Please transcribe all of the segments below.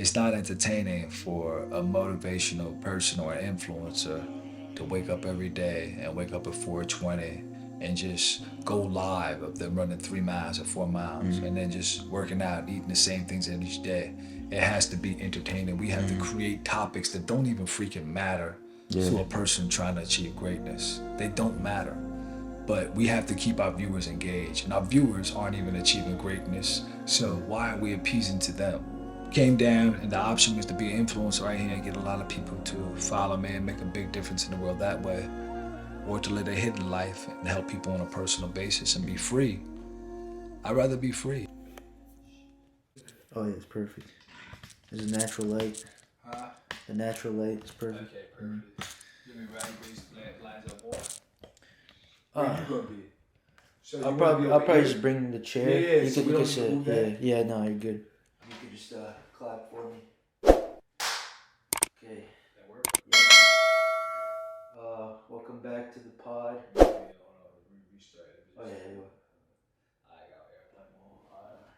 It's not entertaining for a motivational person or an influencer to wake up every day and wake up at 4:20 and just go live of them running 3 miles or 4 miles and then just working out, eating the same things in each day. It has to be entertaining. We have to create topics that don't even freaking matter Yeah. to a person trying to achieve greatness. They don't matter. But we have to keep our viewers engaged, and our viewers aren't even achieving greatness. So why are we appeasing to them? Came down, and the option was to be an influencer right here and get a lot of people to follow me and make a big difference in the world that way, or to live a hidden life and help people on a personal basis and be free. I'd rather be free. Oh yeah, it's perfect. There's a natural light. Huh? The natural light is perfect. Okay, perfect. Give me raspberries, lines of water. Uh, Where you gonna be? So I'll probably just bring the chair. Yeah, yeah, You so could we you don't could need to sit. move Yeah, that? yeah. No, you're good. You could just clap for me. Okay. That work? Yeah. Welcome back to the pod. Oh yeah, yeah. I got airplane mode.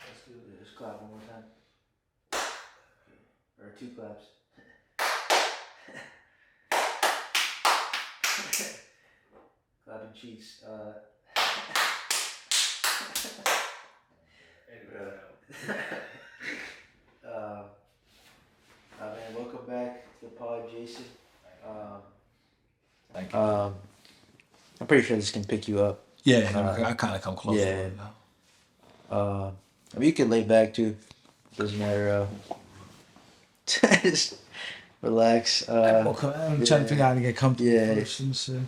Let's do Yeah, just clap one more time. Okay. Or two claps. Clapping cheeks. Man, welcome back to the pod, Jason. Thank you. I'm pretty sure this can pick you up. Yeah, I kind of come close yeah. to it. I mean, you can lay back too. Doesn't matter. Just relax. I'm trying to figure out how to get comfortable yeah. first. So.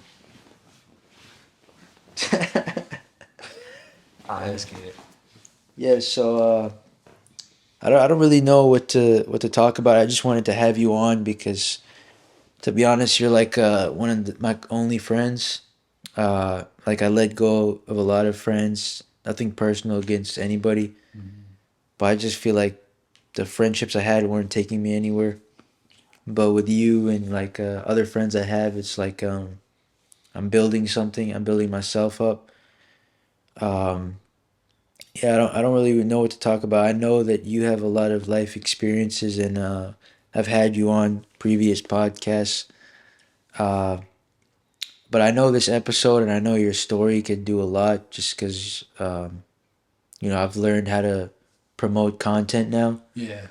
Let's get it. Yeah. So I don't really know what to talk about. I just wanted to have you on because, to be honest, you're like one of my only friends. Like I let go of a lot of friends. Nothing personal against anybody, but I just feel like the friendships I had weren't taking me anywhere. But with you and like other friends I have, it's like I'm building something. I'm building myself up. Um, yeah, I don't really know what to talk about. I know that you have a lot of life experiences, and I've had you on previous podcasts. Uh, but I know this episode, and I know your story could do a lot, just because I've learned how to promote content now. Yeah.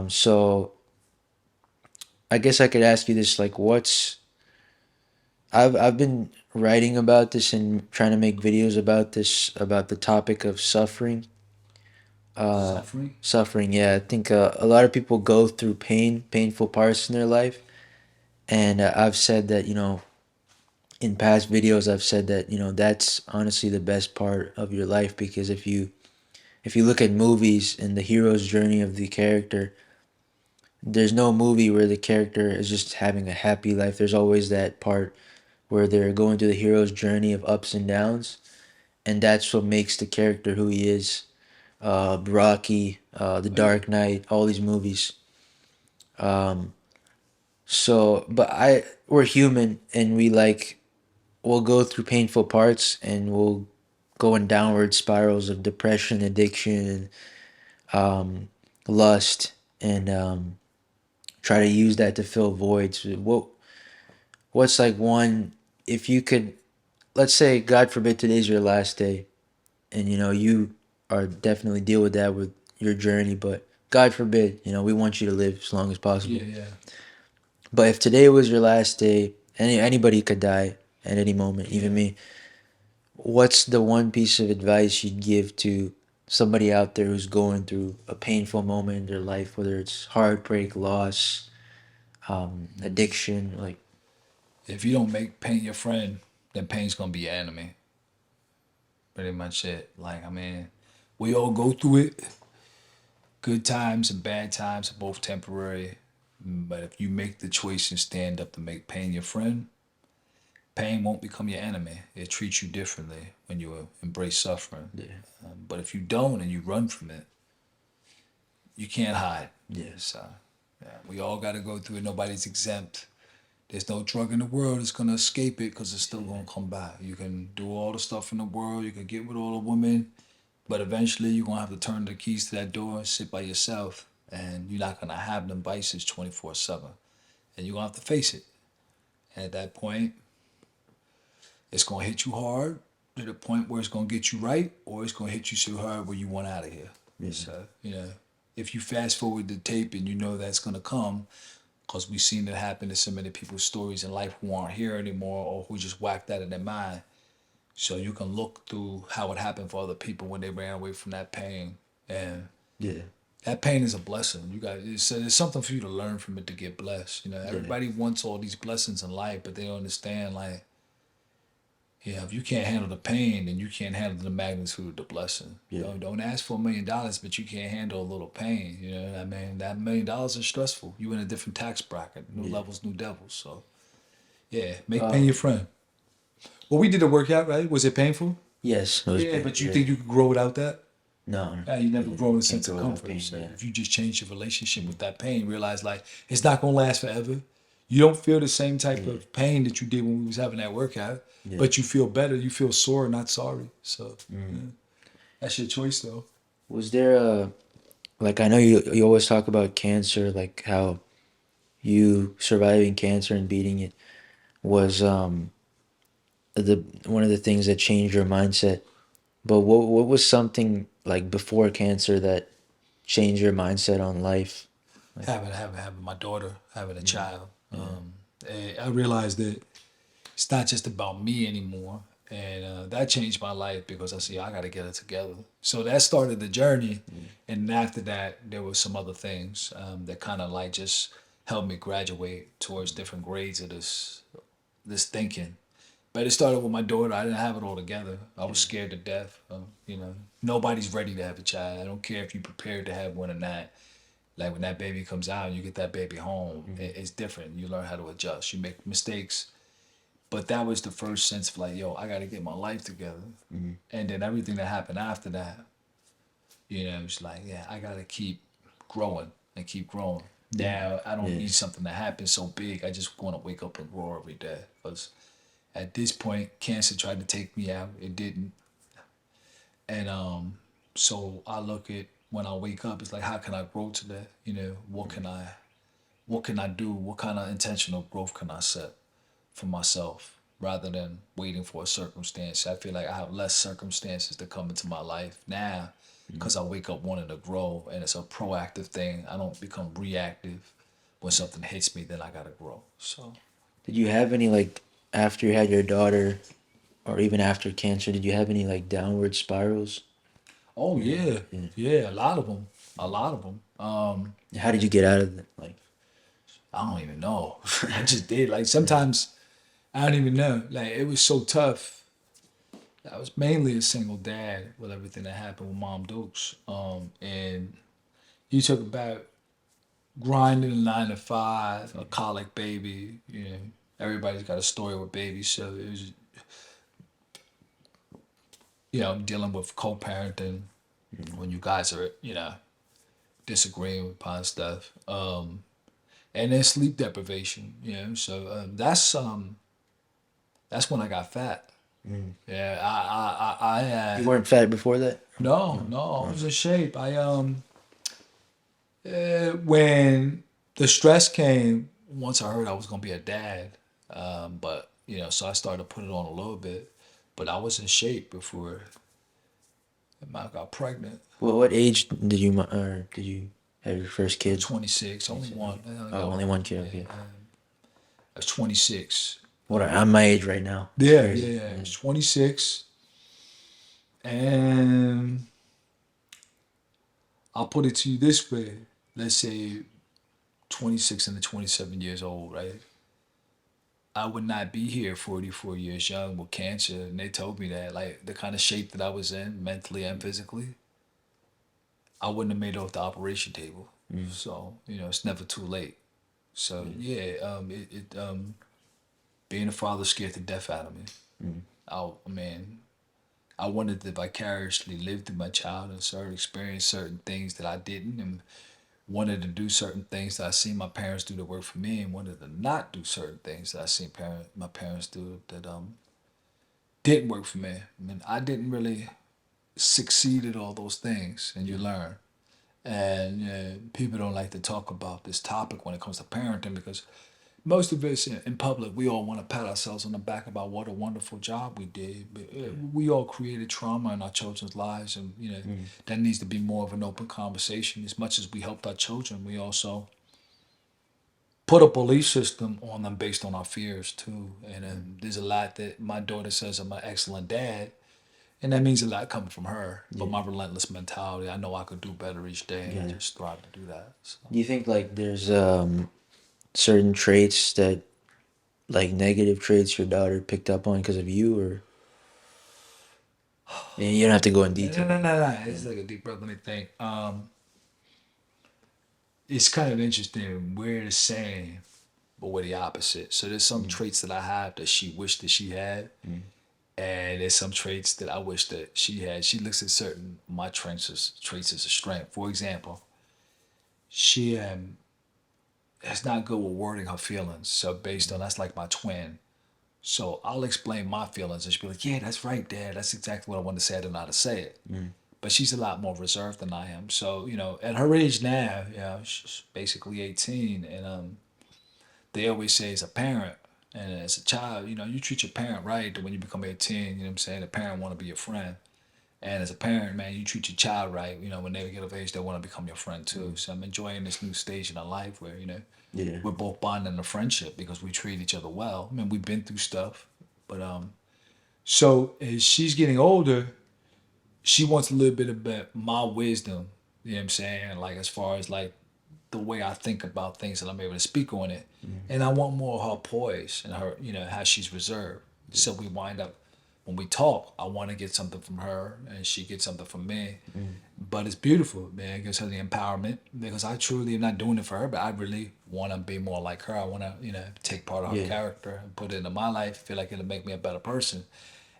So I guess I could ask you this: like, I've been writing about this and trying to make videos about this, about the topic of suffering. Suffering? Suffering, yeah. I think a lot of people go through painful parts in their life, and I've said that in past videos I've said that that's honestly the best part of your life, because if you look at movies and the hero's journey of the character, there's no movie where the character is just having a happy life. There's always that part where they're going through the hero's journey of ups and downs, and that's what makes the character who he is. Rocky, The Dark Knight, all these movies. Um, but we're human, and we'll go through painful parts, and we'll go in downward spirals of depression, addiction, lust, and try to use that to fill voids. What's like one, if you could, let's say, God forbid, today's your last day, and you are definitely deal with that with your journey, but God forbid, we want you to live as long as possible. Yeah, yeah. But if today was your last day, anybody could die at any moment, even me. What's the one piece of advice you'd give to somebody out there who's going through a painful moment in their life, whether it's heartbreak, loss, addiction, like? If you don't make pain your friend, then pain's gonna be your enemy. Pretty much it. Like, I mean, we all go through it. Good times and bad times are both temporary. But if you make the choice and stand up to make pain your friend, pain won't become your enemy. It treats you differently when you embrace suffering. Yeah. But if you don't and you run from it, you can't hide. Yeah. So, yeah, we all got to go through it. Nobody's exempt. There's no drug in the world that's gonna escape it because it's still gonna come back. You can do all the stuff in the world. You can get with all the women, but eventually you're gonna have to turn the keys to that door and sit by yourself and you're not gonna have them vices 24/7, and you're gonna have to face it. And at that point, it's gonna hit you hard to the point where it's gonna get you right, or it's gonna hit you so hard where you want out of here. Yeah. So if you fast forward the tape and you know that's gonna come, because we've seen it happen to so many people's stories in life who aren't here anymore or who just whacked out of their mind. So you can look through how it happened for other people when they ran away from that pain, and Yeah. that pain is a blessing. You got it's something for you to learn from it to get blessed. Yeah. Everybody wants all these blessings in life, but they don't understand like, if you can't handle the pain, then you can't handle the magnitude of the blessing. Yeah. Don't ask for $1 million, but you can't handle a little pain. You know what I mean? That $1 million is stressful. You in a different tax bracket. New Yeah. levels, new devils. So yeah, make Uh, pain your friend. Well, we did the workout, right? Was it painful? yes. It was Yeah, but you yeah. think you could grow without that? No. You never Yeah. grow in a Can't sense go of without comfort. pain. So Yeah. if you just change your relationship with that pain, realize like it's not gonna last forever. You don't feel the same type Yeah. of pain that you did when we was having that workout, Yeah. but you feel better. You feel sore, not sorry. So Mm. yeah, that's your choice, though. Was there a like I know you always talk about cancer, like how you surviving cancer and beating it was the one of the things that changed your mindset. But what was something like before cancer that changed your mindset on life? Like, Having my daughter, having a mm, child. yeah. I realized that it's not just about me anymore. And that changed my life because I see I got to get it together. So that started the journey. And after that, there were some other things that kind of like just helped me graduate towards different grades of this thinking. But it started with my daughter. I didn't have it all together. I was scared to death. Nobody's ready to have a child. I don't care if you're prepared to have one or not. Like when that baby comes out and you get that baby home, it's different. You learn how to adjust. You make mistakes. But that was the first sense of like, yo, I got to get my life together. Mm. And then everything that happened after that, it's like, yeah, I got to keep growing and keep growing. Now, I don't Yeah. need something to happen so big. I just want to wake up and grow every day. Because at this point, cancer tried to take me out. It didn't. And so I look at when I wake up, it's like, how can I grow today? What can I do? What kind of intentional growth can I set for myself rather than waiting for a circumstance? I feel like I have less circumstances to come into my life now because I wake up wanting to grow, and it's a proactive thing. I don't become reactive. When something hits me, then I gotta grow. So, Did you have any like after you had your daughter, or even after cancer? Did you have any like downward spirals? oh Yeah. yeah, Yeah. yeah, a lot of them, a lot of them. How did you get out of it? Like, I don't even know. I just did. Like sometimes I don't even know. Like it was so tough. I was mainly a single dad with everything that happened with Mom Dukes. And you talk about grinding a 9 to 5, a colic baby. Everybody's got a story with babies, so it was, dealing with co-parenting when you guys are, disagreeing upon stuff. And then sleep deprivation. So that's when I got fat. mm. Yeah, I You weren't fat before that? no, no, I was in shape. When the stress came, once I heard I was gonna be a dad, but so I started putting it on a little bit, but I was in shape before I got pregnant. Well, what age did you or did you have your first I was kid? 26, only one. I only Oh, got only one. one kid. Yeah, Okay. I was 26. What I'm my age right now. It's Yeah, crazy. yeah, yeah. I was 26, and I'll put it to you this way: let's say 26 and 27 years old, right? I would not be here 44 years young with cancer. And they told me that, like, the kind of shape that I was in, mentally and physically, I wouldn't have made it off the operation table. Mm. So, it's never too late. So, yeah, being a father scared the death out of me. Mm. Man, I wanted to vicariously live through my child and experience certain things that I didn't, and wanted to do certain things that I seen my parents do that work for me, and wanted to not do certain things that I seen my parents do that didn't work for me. I mean, I didn't really succeed at all those things, and you learn. And people don't like to talk about this topic when it comes to parenting because most of us in public, we all want to pat ourselves on the back about what a wonderful job we did. But we all created trauma in our children's lives, and that needs to be more of an open conversation. As much as we helped our children, we also put a belief system on them based on our fears too. And there's a lot that my daughter says I'm an excellent dad, and that means a lot coming from her. But Yeah. my relentless mentality, I know I could do better each day, and I Yeah. just strive to do that. So. Do you think like there's certain traits that like negative traits your daughter picked up on because of you, or and you don't have to go in No, detail? no, no, no. It's like a deep breath. Let me think. It's kind of interesting. We're the same, but we're the opposite. So there's some traits that I have that she wished that she had, and there's some traits that I wish that she had. She looks at certain my traits as a strength. For example, she is not good with wording her feelings. So based on that's like my twin. So I'll explain my feelings, and she'll be like, "Yeah, that's right, Dad. That's exactly what I wanted to say. I don't know how to say it." But she's a lot more reserved than I am. So at her age now, she's basically 18, and they always say as a parent and as a child, you treat your parent right. That when you become 18, what I'm saying, the parent want to be your friend. And as a parent, man, you treat your child right. When they get of age, they want to become your friend too. So I'm enjoying this new stage in our life where Yeah. we're both bonding in a friendship because we treat each other well. I mean, we've been through stuff, but so as she's getting older, she wants a little bit about my wisdom. You know what I'm saying? Like as far as like the way I think about things and I'm able to speak on it. And I want more of her poise and her, how she's reserved. So we wind up when we talk, I want to get something from her and she gets something from me. But it's beautiful, man. It gives her the empowerment because I truly am not doing it for her, but I really want to be more like her. I want to, take part of her Yeah. character and put it into my life. Feel like it'll make me a better person.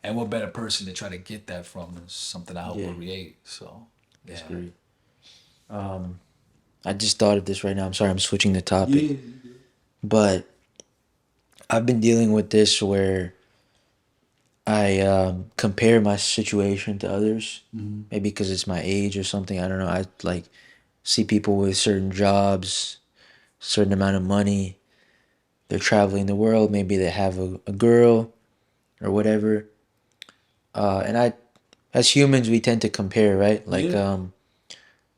And what better person to try to get that from is something I hope Yeah. create. So, yeah. That's great. I just thought of this right now. I'm sorry, I'm switching the topic, Yeah. but I've been dealing with this where I compare my situation to others. Maybe because it's my age or something. I don't know. I like see people with certain jobs, certain amount of money. They're traveling the world. Maybe they have a girl or whatever. And as humans, we tend to compare, right? Like, Yeah.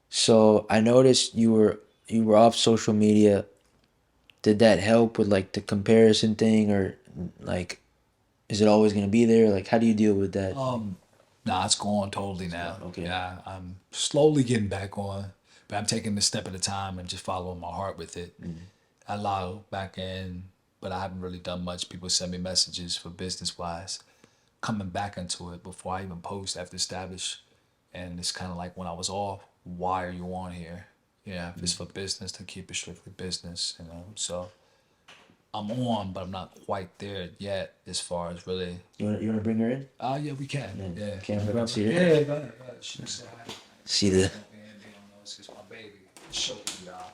so I noticed you were off social media. Did that help with like the comparison thing, or like, is it always gonna be there? Like, how do you deal with that? Nah, it's gone totally now. Okay. Yeah, I'm slowly getting back on, but I'm taking this step at a time and just following my heart with it. I log back in, but I haven't really done much. People send me messages for business wise, coming back into it before I even post after establish. And it's kind of like when I was off, why are you on here? Yeah, if it's for business, to keep it strictly business. So I'm on, but I'm not quite there yet as far as really. You wanna bring her in? Yeah, we can. Yeah. Can I Grab see her? her? Yeah, go ahead. She can say hi. See the. It's just my baby. Show you, y'all.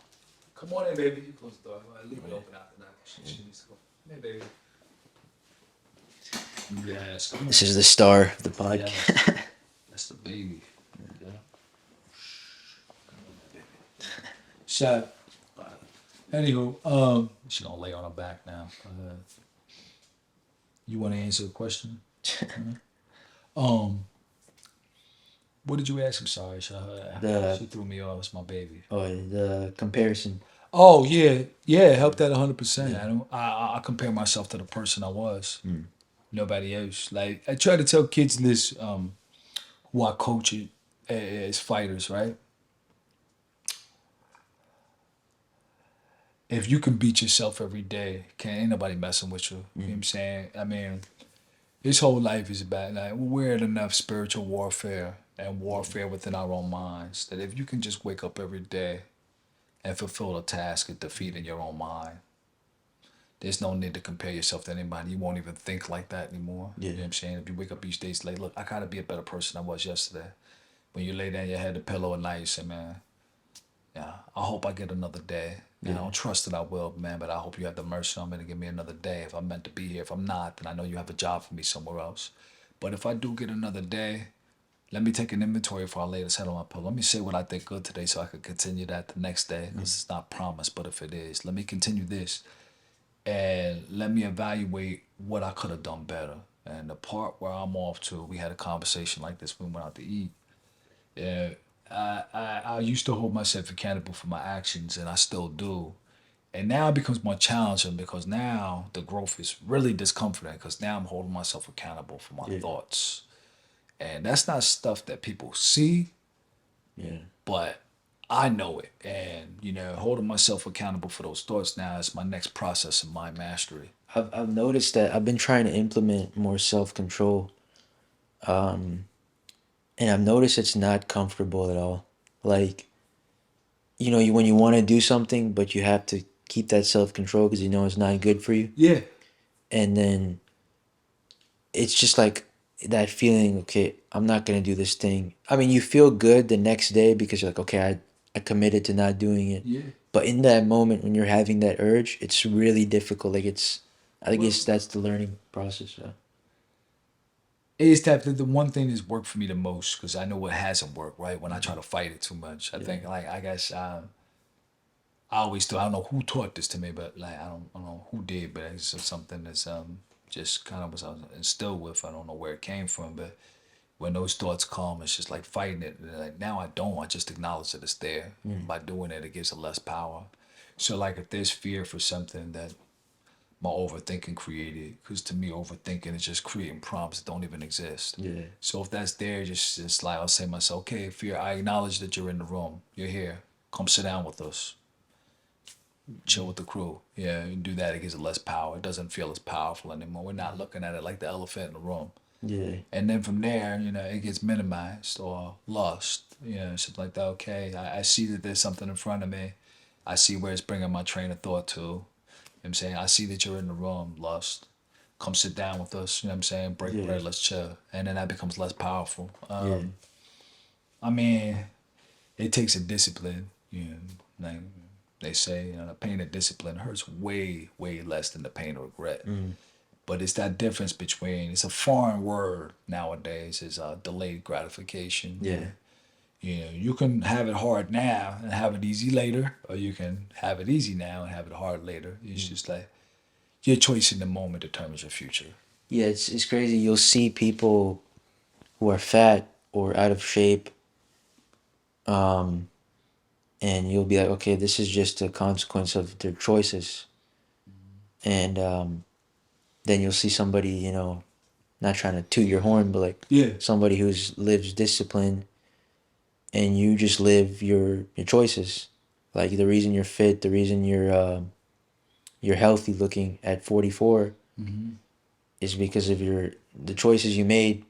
Come on in, baby. You close the door. I'll leave it open after that. She needs to go. Hey, baby. Yes. Come on. This is the star of the podcast. Yes. That's the baby. Yeah. Come on, baby. So, anywho, she gonna lay on her back now. You want to answer the question? Um, what did you ask? I'm sorry, The she threw me off. It's my baby. the comparison. Oh yeah, yeah, it helped that 100%. I don't. I compare myself to the person I was. Nobody else. Like I try to tell kids this. Who I coach it as fighters, right? If you can beat yourself every day, ain't nobody messing with you. You know what I'm saying? I mean, this whole life is about like we're in enough spiritual warfare and warfare within our own minds that if you can just wake up every day and fulfill a task of defeating your own mind, there's no need to compare yourself to anybody. You won't even think like that anymore. Yeah. You know what I'm saying? If you wake up each day, it's like, look, I gotta be a better person than I was yesterday. When you lay down your head, the pillow at night, you say, man, yeah, I hope I get another day. And I don't trust that I will, man, but I hope you have the mercy on me to give me another day. If I'm meant to be here, if I'm not, then I know you have a job for me somewhere else. But if I do get another day, let me take an inventory before I lay this head on my pillow. Let me say what I did good today so I could continue that the next day. Because it's not promised, but if it is, let me continue this and let me evaluate what I could have done better. And the part where I'm off to, we had a conversation like this when we went out to eat. Yeah, I used to hold myself accountable for my actions, and I still do. And now it becomes more challenging because now the growth is really discomforting because now I'm holding myself accountable for my Yeah. thoughts. And that's not stuff that people see, Yeah. but I know it. And, holding myself accountable for those thoughts now is my next process of mind mastery. I've noticed that I've been trying to implement more self control, and I've noticed it's not comfortable at all. Like, when you want to do something, but you have to keep that self control because you know it's not good for you, Yeah. and then it's just like that feeling. Okay, I'm not gonna do this thing. I mean, you feel good the next day because you're like, okay, I committed to not doing it. Yeah. But in that moment when you're having that urge, it's really difficult. Like I Well, guess that's the learning process. it's that the one thing that's worked for me the most because I know what hasn't worked, right? When I try Mhm. to fight it too much. I Yeah. think, like, I guess I always do. I don't know who taught this to me, but like I don't know who did, but it's just something that's just kind of was instilled with. I don't know where it came from, but when those thoughts come, it's just like fighting it. And like now I don't. I just acknowledge that it's there. Mm. By doing it, it gives it less power. So like if there's fear for something that my overthinking created, because to me overthinking is just creating prompts that don't even exist. Yeah. So if that's there, just like I'll say to myself, okay, fear, I acknowledge that you're in the room. You're here. Come sit down with us, chill with the crew. Yeah, you do that, it gives it less power. It doesn't feel as powerful anymore. We're not looking at it like the elephant in the room. Yeah. And then from there, it gets minimized or lost. Something like that. Okay, I see that there's something in front of me. I see where it's bringing my train of thought to. You know what I'm saying? I see that you're in the room, lust. Come sit down with us. You know what I'm saying? Break Yeah. bread, let's chill. And then that becomes less powerful. Yeah. I mean, it takes a discipline. Like they say, the pain of discipline hurts way, way less than the pain of regret. Mm. But it's that difference between, it's a foreign word nowadays, is delayed gratification. Yeah. You can have it hard now and have it easy later, or you can have it easy now and have it hard later. It's Mm. just like your choice in the moment determines your future. Yeah, it's crazy. You'll see people who are fat or out of shape, um, and you'll be like, okay, this is just a consequence of their choices. And then you'll see somebody, not trying to toot your horn, but like Yeah. somebody who's lives discipline, and you just live your choices. Like the reason you're fit, the reason you're healthy looking at 44 Mm-hmm. is because of the choices you made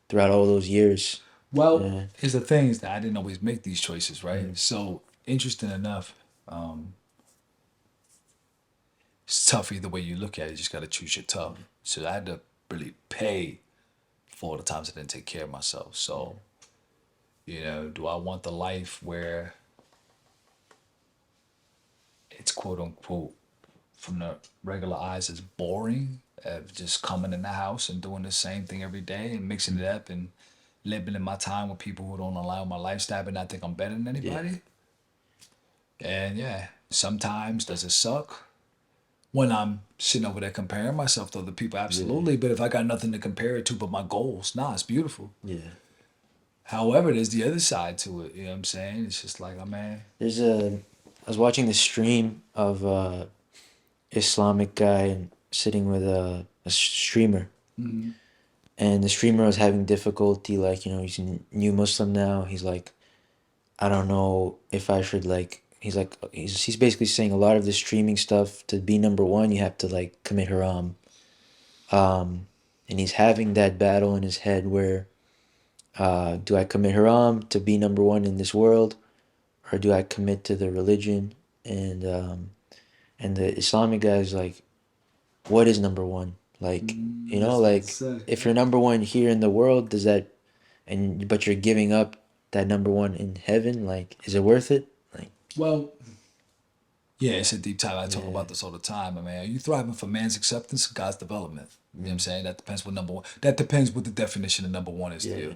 throughout all those years. Well, Yeah. here's the thing is that I didn't always make these choices, right? Mm. So, interesting enough, it's tough either way you look at it. You just got to choose your tough. So, I had to really pay for all the times I didn't take care of myself. So, do I want the life where it's quote unquote, from the regular eyes, is boring, of just coming in the house and doing the same thing every day and mixing it up and living in my time with people who don't allow my lifestyle but not think I'm better than Yeah. anybody? And yeah, sometimes does it suck when I'm sitting over there comparing myself to other people? Yeah. Absolutely. But if I got nothing to compare it to but my goals, nah, it's beautiful. Yeah. However, there's the other side to it. You know what I'm saying? It's just like, oh man. I was watching the stream of Islamic guy and sitting with a streamer, Mm-hmm. and the streamer was having difficulty. Like, he's a new Muslim now. He's like, I don't know if I should like. He's like, he's basically saying a lot of the streaming stuff to be number one, you have to like commit haram. And he's having that battle in his head where, do I commit haram to be number one in this world, or do I commit to the religion? And the Islamic guy is like, what is number one? Like, That's what I like say. if you're number one here in the world, does that, and but you're giving up that number one in heaven? Like, is it worth it? Like, Well, yeah, it's a deep time. I talk yeah. about this all the time. I mean, are you thriving for man's acceptance or God's development? You know what I'm Mm. saying? That depends what number one. That depends what the definition of number one is to Yeah. you.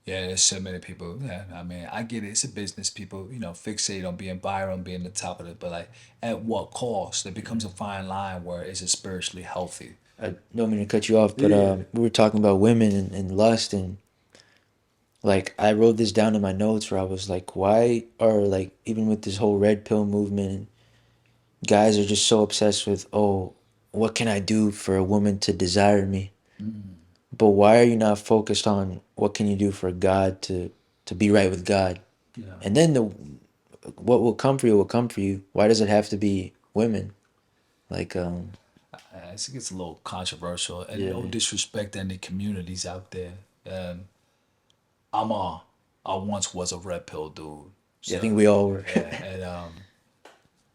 Yeah, there's so many people. Yeah, I mean, I get it. It's a business. People, fixate on being viral, being the top of it. But like, at what cost? It becomes a fine line where is it spiritually healthy? I don't mean to cut you off, but Yeah. we were talking about women and lust, and like I wrote this down in my notes where I was like, why are like even with this whole red pill movement, guys are just so obsessed with, oh, what can I do for a woman to desire me? Mm, But why are you not focused on what can you do for God to be right with God? yeah. And then the what will come for you will come for you. Why does it have to be women? Like It gets a little controversial, and no yeah. disrespect to any communities out there. Um, I'm a, I once was a red pill dude. Yeah, I So think we all were. yeah, and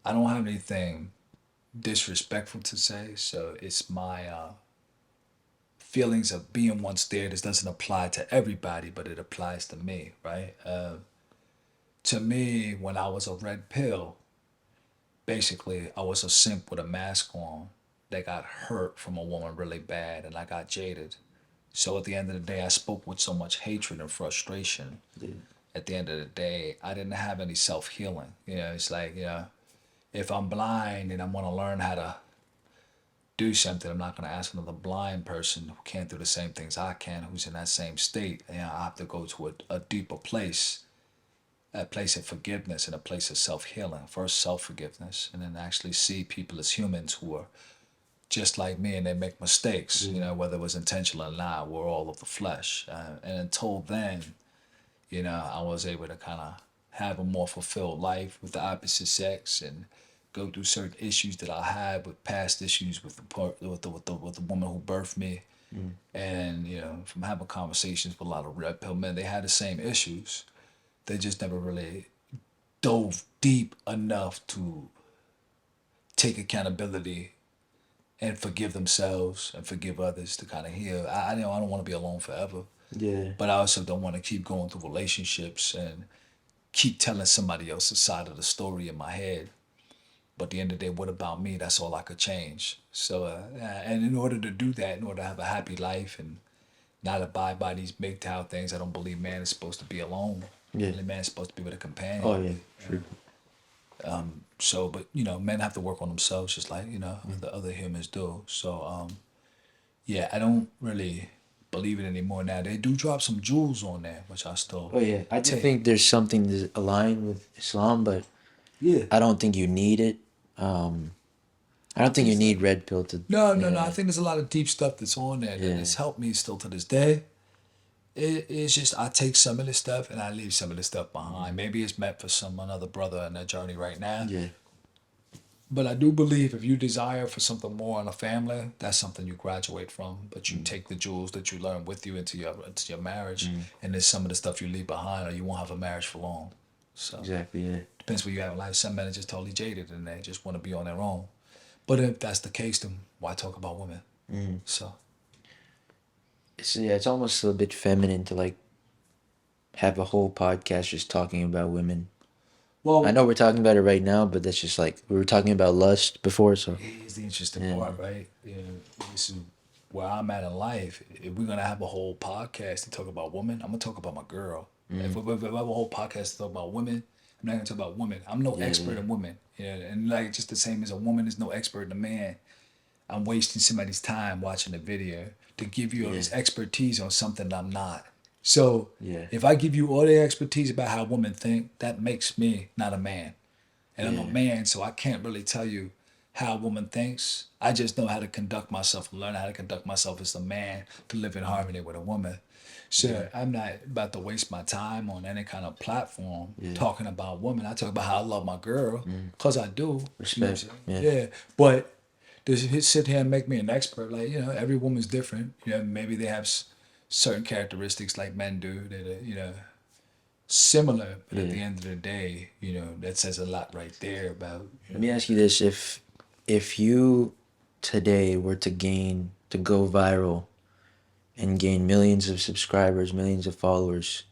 I don't have anything disrespectful to say. So it's my feelings of being once there. This doesn't apply to everybody, but it applies to me, right? To me, when I was a red pill, basically I was a simp with a mask on that got hurt from a woman really bad, and I got jaded. So at the end of the day, I spoke with so much hatred and frustration. Yeah. At the end of the day, I didn't have any self healing. It's like, if I'm blind and I want to learn how to do something, I'm not going to ask another blind person who can't do the same things I can, who's in that same state. I have to go to a deeper place, a place of forgiveness and a place of self healing. First, self forgiveness, and then actually see people as humans who are just like me and they make mistakes, Yeah. whether it was intentional or not. We're all of the flesh. And until then, I was able to kind of have a more fulfilled life with the opposite sex and go through certain issues that I had with past issues with the woman who birthed me. Mm. And from having conversations with a lot of red pill men, they had the same issues. They just never really dove deep enough to take accountability and forgive themselves and forgive others to kind of heal. I don't want to be alone forever, Yeah. but I also don't want to keep going through relationships and keep telling somebody else's side of the story in my head. But at the end of the day, what about me? That's all I could change. So, and in order to do that, in order to have a happy life and not abide by these MGTOW things, I don't believe man is supposed to be alone. I Yeah. believe man is supposed to be with a Oh companion. yeah. Sure. So, but men have to work on themselves, just like Mm. the other humans do. So, yeah, I don't really believe it anymore. Now they do drop some jewels on there, which I still Oh yeah. I do take. think there's something to align with Islam, but Yeah, I don't think you need it. Um, I I don't think think you so. need red pill to. No, no, no. I Yeah. think there's a lot of deep stuff that's on there that Yeah. has helped me still to this day. It's just I take some of this stuff and I leave some of this stuff behind. Maybe it's meant for some another brother in their journey right now. Yeah. But I do believe if you desire for something more in a family, that's something you graduate from. But you Mm. take the jewels that you learn with you into your marriage, Mm. and there's some of the stuff you leave behind, or you won't have a marriage for long. So Exactly. Yeah. depends where you have in life. Some men are just totally jaded and they just want to be on their own. But if that's the case, then why talk about women? Mm. So It's yeah. It's almost a bit feminine to like have a whole podcast just talking about women. I well, know we're talking about it right now, but that's just like we were talking about lust before, so here's the interesting yeah. part, right? This is where I'm at in life. If we're gonna have a whole podcast to talk about women, I'm gonna talk about my girl. If Mm. we have a whole podcast to talk about women, I'm not gonna talk about women. I'm no Yeah. expert Yeah. in women. And like just the same as a woman is no expert in a man. I'm wasting somebody's time watching a video to give you all Yeah. this expertise on something that I'm not. So Yeah. if I give you all the expertise about how women think, that makes me not a man. And I'm a Yeah. man, so I can't really tell you how a woman thinks. I just know how to conduct myself and learn how to conduct myself as a man to live in harmony with a woman. Yeah. So I'm not about to waste my time on any kind of platform Yeah. talking about women. I talk about how I love my girl, Mm. because I do. You know what Respect. I'm Yeah. saying? Yeah. But to sit here and make me an expert, like, every woman's different. Maybe they have certain characteristics like men do that are, similar, but at Yeah. the end of the day, that says a lot right there about, Let me ask you this: if you today were to go viral and gain millions of subscribers, millions of followers,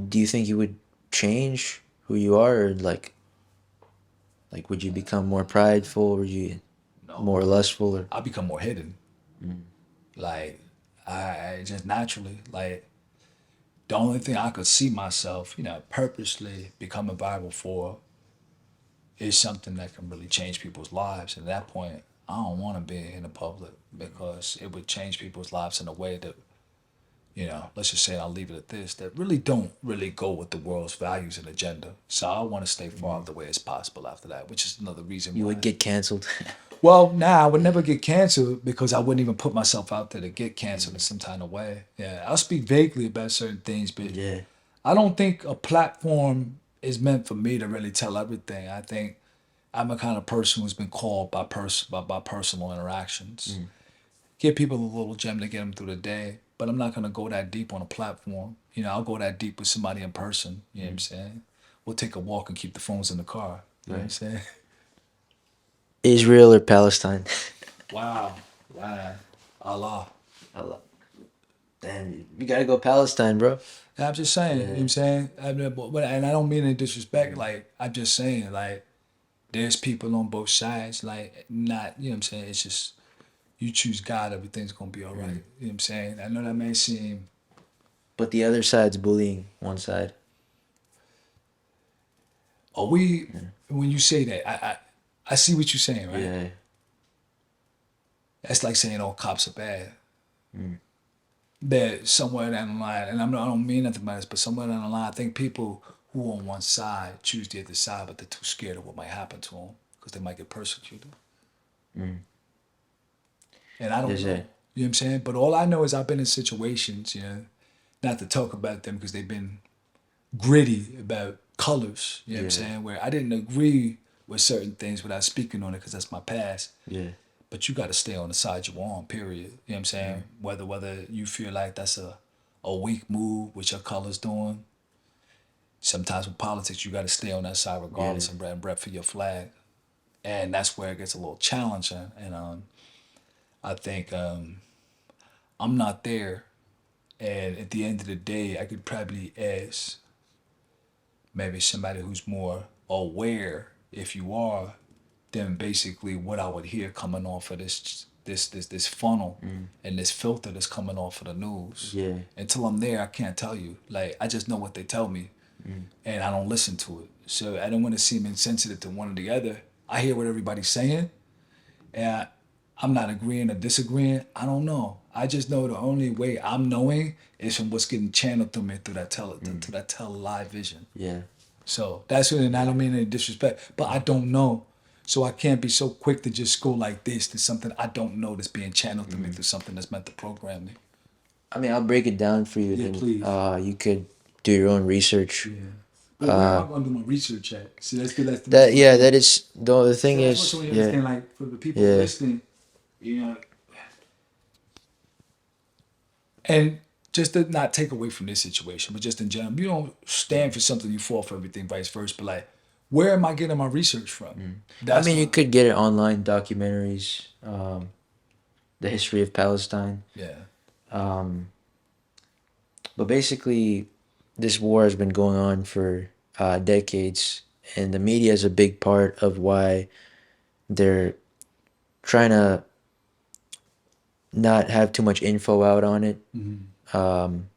do you think you would change who you are, or like would you become more prideful, or would you no, more lustful, or I become more hidden. mm. Like, I just naturally, like, The only thing I could see myself, purposely becoming viral for is something that can really change people's lives. And at that point, I don't want to be in the public because it would change people's lives in a way that, let's just say I'll leave it at this, that really don't really go with the world's values and agenda. So I want to stay far out the way as possible after that, which is another reason You why. would get canceled. Well, I would never get canceled because I wouldn't even put myself out there to get canceled in some kind of way. Yeah, I'll speak vaguely about certain things, but Yeah. I don't think a platform is meant for me to really tell everything. I think I'm a kind of person who's been called by personal interactions. Give people a little gem to get them through the day, but I'm not gonna go that deep on a platform. I'll go that deep with somebody in person. You know what I'm saying? We'll take a walk and keep the phones in the car. You know what I'm Right. saying? Israel or Palestine? Wow, wow, Allah. Allah. Damn, you gotta go Palestine, bro. And I'm just saying, you know what Yeah. I'm saying? And I don't mean any disrespect. Like, I'm just saying, like, there's people on both sides. Like, not, you know what I'm saying? It's just, you choose God, everything's going to be all right. You know what I'm saying? I know that may seem, But the other side's bullying one side. are we, when you say that, I see what you're saying, right? Yeah. That's like saying all cops are bad. That somewhere down the line, and I don't mean nothing by this, but somewhere down the line, I think people who on one side choose the other side, but they're too scared of what might happen to them because they might get persecuted. And I don't There's know. a You know what I'm saying? But all I know is I've been in situations, not to talk about them because they've been gritty about colors, you know what I'm Yeah. saying? Where I didn't agree with certain things without speaking on it because that's my past. Yeah. But you got to stay on the side you're on, period. You know what I'm saying? Whether you feel like that's a weak move, which your color's doing. Sometimes with politics, you got to stay on that side Yeah. regardless and rep for your flag. And that's where it gets a little challenging. And I think I'm not there. And at the end of the day, I could probably ask maybe somebody who's more aware, if you are, than basically what I would hear coming off of this funnel and this filter that's coming off of the news. Yeah. Until I'm there, I can't tell you. Like I just know what they tell me, and I don't listen to it. So I don't want to seem insensitive to one or the other. I hear what everybody's saying, and I'm not agreeing or disagreeing. I don't know. I just know the only way I'm knowing is from what's getting channeled through me through through that tele live vision. Yeah. So that's it, and I don't mean any disrespect, but I don't know. So I can't be so quick to just go like this to something I don't know that's being channeled to me through something that's meant to program me. I mean, I'll break it down for you. Yeah, Then, please. you could do your own research. Yeah. Well, where am I going to do my research at? See, that's good. That's the That most yeah, important that thing. is the See, thing that's what is so you yeah, understand. Like for the people yeah, listening, you know, and just to not take away from this situation, but just in general, you don't stand for something, you fall for everything, vice versa. But like, where am I getting my research from? I That's mean, you my could get it online documentaries, the history of Palestine. yeah. Um, but basically, this war has been going on for decades, and the media is a big part of why they're trying to not have too much info out on it. Um,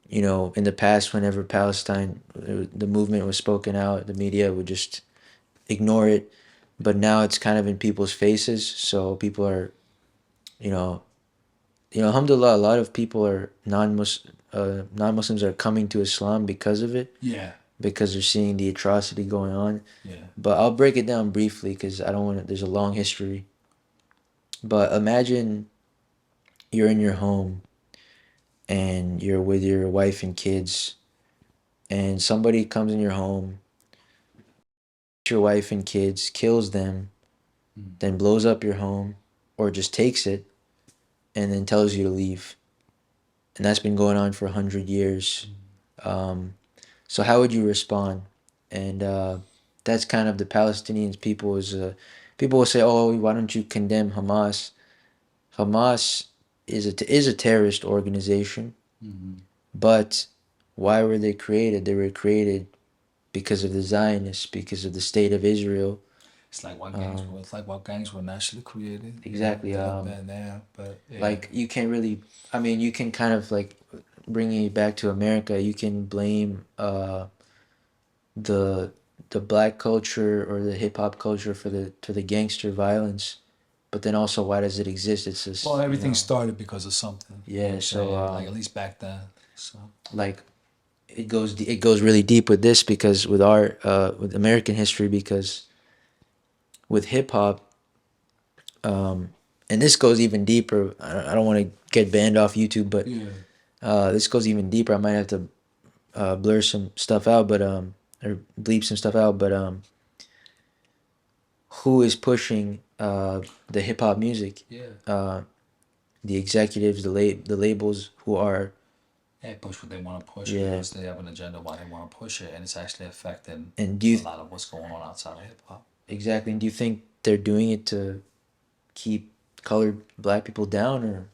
in the past, whenever Palestine, the movement was spoken out, the media would just ignore it. But now it's kind of in people's faces, so people are, you know, alhamdulillah, a lot of people are non-Muslims are coming to Islam because of it, Yeah, because they're seeing the atrocity going on. yeah. But I'll break it down briefly because I don't want to. There's a long history. But imagine you're in your home and you're with your wife and kids, and somebody comes in your home, your wife and kids, kills them, then blows up your home, or just takes it and then tells you to leave. And that's been going on for 100 years. Um, so how would you respond? And that's kind of the Palestinians. People will say, "Oh, why don't you condemn Hamas?" Hamas is a terrorist organization, but why were they created? They were created because of the Zionists, because of the state of Israel. It's like what gangs were naturally created. Exactly. They look bad now, but yeah. Like you can't really. I mean, you can kind of like bringing it back to America, you can blame the the black culture or the hip hop culture for the gangster violence, but then also why does it exist? It's Well, just everything started because of something. You know what yeah. I'm So saying? Like at least back then. So like it goes really deep with this because with our with American history because with hip hop, and this goes even deeper. I don't want to get banned off YouTube, but yeah, this goes even deeper. I might have to blur some stuff out, but or bleep some stuff out. But who is pushing the hip hop music? yeah. Uh, the executives, the labels who are They push what they want to push yeah. because they have an agenda why they want to push it, and it's actually affecting And do a you lot of what's going on outside of hip hop. exactly? And do you think they're doing it to keep colored black people down, or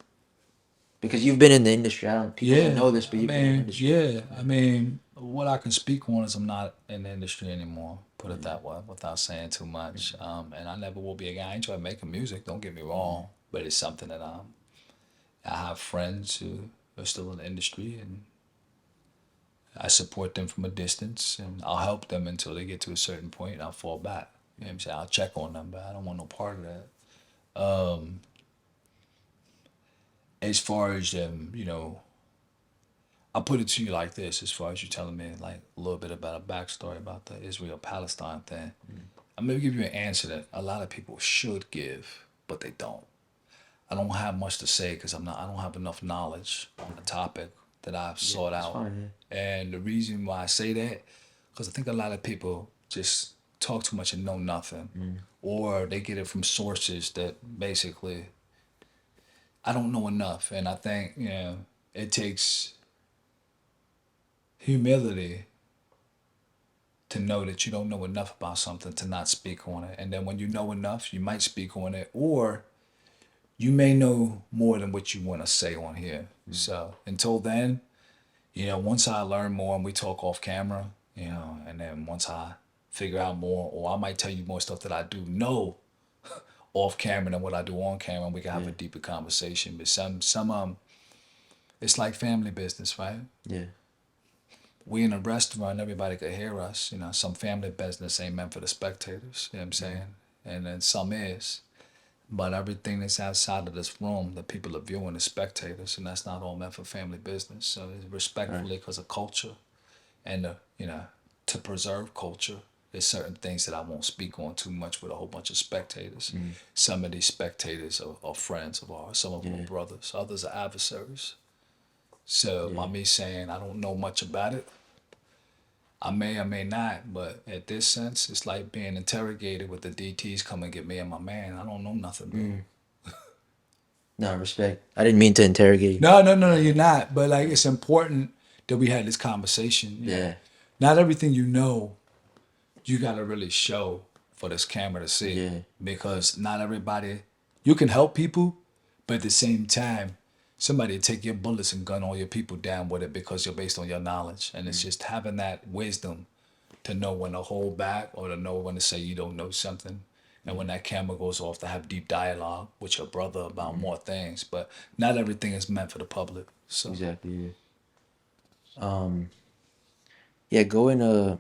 because you've been in the industry? I don't. People don't Yeah, know this, but I you've been in the mean, industry. yeah, I mean, what I can speak on is I'm not in the industry anymore. Put it that way, without saying too much. And I never will be again. I enjoy making music. Don't get me wrong, but it's something that I have friends who are still in the industry, and I support them from a distance, and I'll help them until they get to a certain point, and I'll fall back. You know what I'm saying? I'll check on them, but I don't want no part of that. As far as I'll put it to you like this: as far as you telling me like a little bit about a backstory about the Israel Palestine thing, I'm gonna give you an answer that a lot of people should give, but they don't. I don't have much to say because I don't have enough knowledge on the topic that I've Yeah, sought that's out. fine. And the reason why I say that, because I think a lot of people just talk too much and know nothing, or they get it from sources that basically I don't know enough. And I think it takes humility to know that you don't know enough about something to not speak on it. And then when you know enough, you might speak on it, or you may know more than what you want to say on here. So until then, once I learn more and we talk off camera, and then once I figure out more, or I might tell you more stuff that I do know off camera than what I do on camera, and we can have a Yeah, deeper conversation. But it's like family business, right? yeah, We in a restaurant, everybody could hear us. Some family business ain't meant for the spectators. You know what I'm yeah, saying? And then some is. But everything that's outside of this room that people are viewing is spectators, and that's not all meant for family business. So it's right, respectfully, because of culture and to preserve culture, there's certain things that I won't speak on too much with a whole bunch of spectators. Some of these spectators are friends of ours. Some of them are yeah, brothers. Others are adversaries. So by yeah, me saying I don't know much about it, I may or may not, but at this sense, it's like being interrogated with the DTs come and get me and my man. I don't know nothing, bro. no respect. I didn't mean to interrogate you. No, no, no, no, you're not. But like, it's important that we had this conversation. Yeah, Not everything you gotta really show for this camera to see, yeah, because not everybody. You can help people, but at the same time, somebody take your bullets and gun all your people down with it because you're based on your knowledge, and it's just having that wisdom to know when to hold back or to know when to say you don't know something. And when that camera goes off, to have deep dialogue with your brother about more things. But not everything is meant for the public. So, exactly. Yeah. Um, yeah. Go in a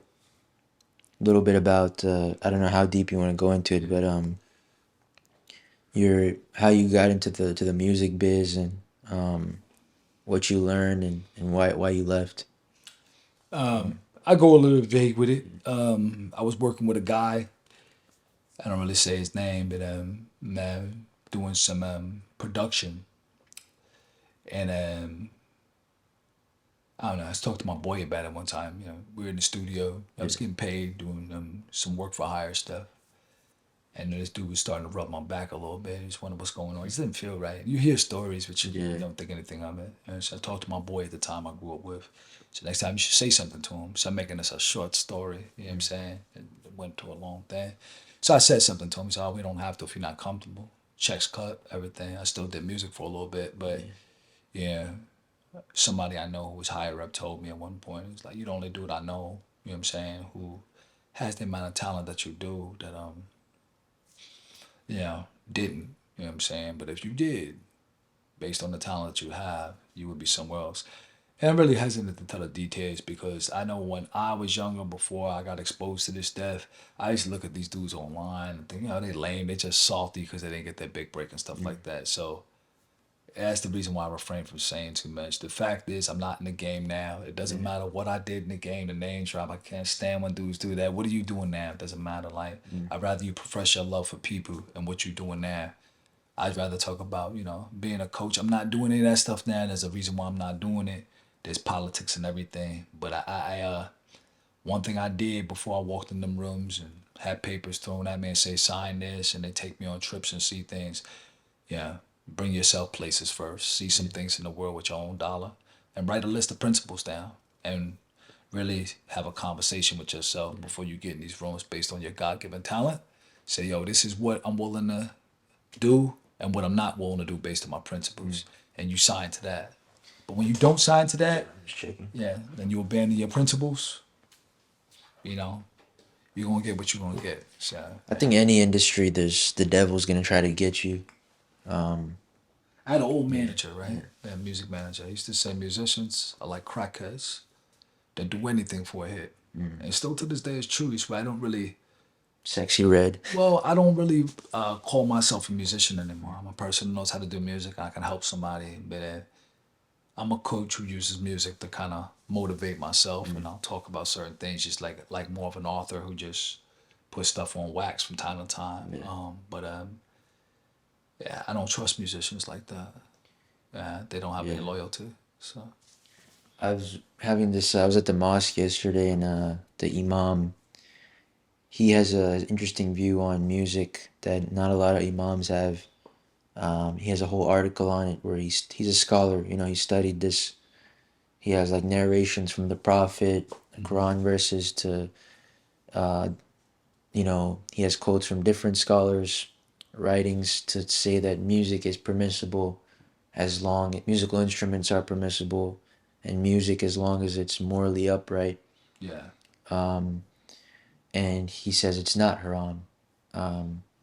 little bit about. I don't know how deep you want to go into it, but your how you got into the music biz and what you learned and why you left. I go a little vague with it. I was working with a guy. I don't really say his name, but doing some production, and I don't know. I was talking to my boy about it one time. We were in the studio. I was Yeah. getting paid doing some work for hire stuff. And this dude was starting to rub my back a little bit. He just wondered what's going on. He just didn't feel right. You hear stories, but you Yeah. don't think anything of it. And so I talked to my boy at the time I grew up with. So next time you should say something to him. So I'm making this a short story. You know what I'm saying? It went to a long thing. So I said something to him. He said, "Oh, we don't have to if you're not comfortable." Checks cut, everything. I still did music for a little bit, but Yeah. yeah, somebody I know who was higher up told me at one point, it's like, you the only dude I know, you know what I'm saying, who has the amount of talent that you do that didn't. You know what I'm saying? But if you did, based on the talent that you have, you would be somewhere else. And I'm really hesitant to tell the details because I know when I was younger, before I got exposed to this stuff, I used to look at these dudes online and think, they lame, they just salty because they didn't get that big break and stuff like that. So that's the reason why I refrain from saying too much. The fact is, I'm not in the game now. It doesn't Yeah. matter what I did in the game, the name drop. I can't stand when dudes do that. What are you doing now? It doesn't matter. Like, Mm. I'd rather you profess your love for people and what you're doing now. I'd rather talk about, being a coach. I'm not doing any of that stuff now. There's a reason why I'm not doing it. There's politics and everything. But one thing I did before I walked in them rooms and had papers thrown at me and say, sign this, and they take me on trips and see things. Yeah, bring yourself places first. See some things in the world with your own dollar, and write a list of principles down, and really have a conversation with yourself before you get in these rooms based on your God-given talent. Say, yo, this is what I'm willing to do and what I'm not willing to do based on my principles, and you sign to that. But when you don't sign to that, Just checking. yeah, then you abandon your principles. You know, you're gonna get what you're gonna get. So I think any industry, there's the devil's gonna try to get you. Um, I had an old yeah, manager, yeah, right? A music manager. He used to say musicians are like crackheads. They do anything for a hit. And still to this day it's true. It's why I don't really sexy red. I don't really call myself a musician anymore. I'm a person who knows how to do music. I can help somebody, but I'm a coach who uses music to kind of motivate myself, and I'll talk about certain things, just like more of an author who just puts stuff on wax from time to time. Yeah. But yeah, I don't trust musicians like that. They don't have any Yeah. loyalty. So I was at the mosque yesterday, and the imam, he has a interesting view on music that not a lot of imams have. He has a whole article on it where he's a scholar. You know, he studied this. He has like narrations from the Prophet, Quran verses to, uh, he has quotes from different scholars, writings to say that music is permissible as long musical instruments are permissible, and music as long as it's morally upright. yeah, Um, and he says it's not haram.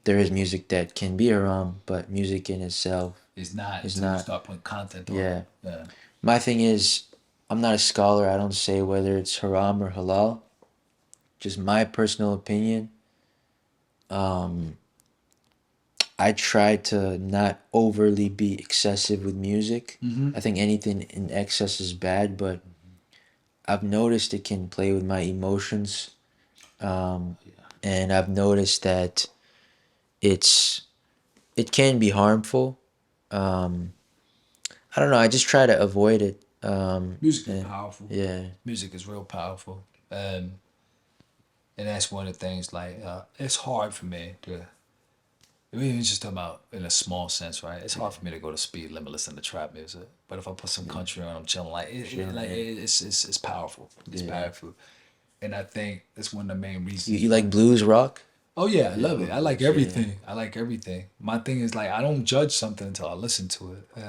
There is music that can be haram, but music in itself it's not is until you not. start putting content on it. Yeah. Yeah, My thing is, I'm not a scholar. I don't say whether it's haram or halal. Just my personal opinion. Um, I try to not overly be excessive with music. mm-hmm. I think anything in excess is bad, but I've noticed it can play with my emotions. Um, Yeah. and I've noticed that it's it can be harmful. Um, I don't know. I just try to avoid it. Music is And powerful. yeah, Music is real powerful, and that's one of the things. Like, it's hard for me to. I mean, it's just talking about in a small sense, right? It's hard for me to go to speed limit listen to trap music, but if I put some country on, I'm chilling. Like, sure, yeah, it's powerful. It's yeah. powerful, and I think that's one of the main You reasons. like blues rock? Oh yeah, I Yeah, I love it. love I like blues. Yeah, everything. I like everything. My thing is like I don't judge something until I listen to it.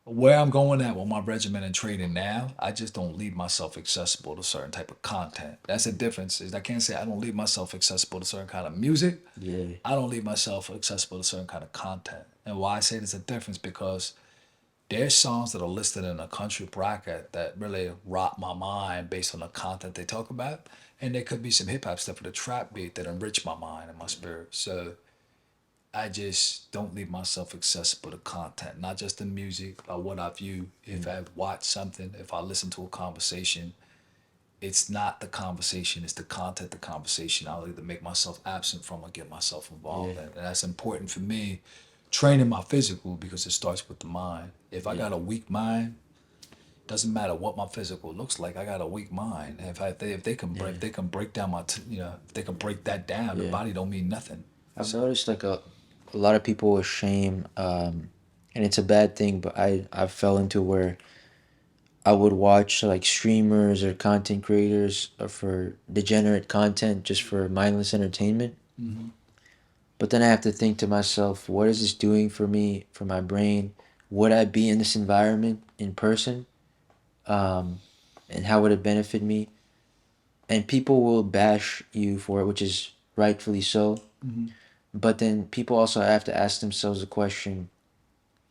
Where I'm going at with my regimen and training now, I just don't leave myself accessible to certain type of content. That's the difference. Is I can't say I don't leave myself accessible to certain kind of music. yeah, I don't leave myself accessible to certain kind of content. And why I say there's a difference because there's songs that are listed in a country bracket that really rock my mind based on the content they talk about. And there could be some hip hop stuff with a trap beat that enrich my mind and my spirit. So I just don't leave myself accessible to content, not just the music, or what I view. If I watch something, if I listen to a conversation, it's not the conversation, it's the content, the conversation. I'll either make myself absent from or get myself yeah, involved in. And that's important for me, training my physical because it starts with the mind. If I yeah, got a weak mind, doesn't matter what my physical looks like. I got a weak mind. If they can break down if they can break that down, the yeah. body don't mean nothing. I've So noticed like a lot of people with shame, and it's a bad thing. But I fell into where I would watch like streamers or content creators for degenerate content just for mindless entertainment. mhm. But then I have to think to myself, what is this doing for me, for my brain? Would I be in this environment in person? Um, and how would it benefit me? And people will bash you for it, which is rightfully so. Mhm. But then people also have to ask themselves the question,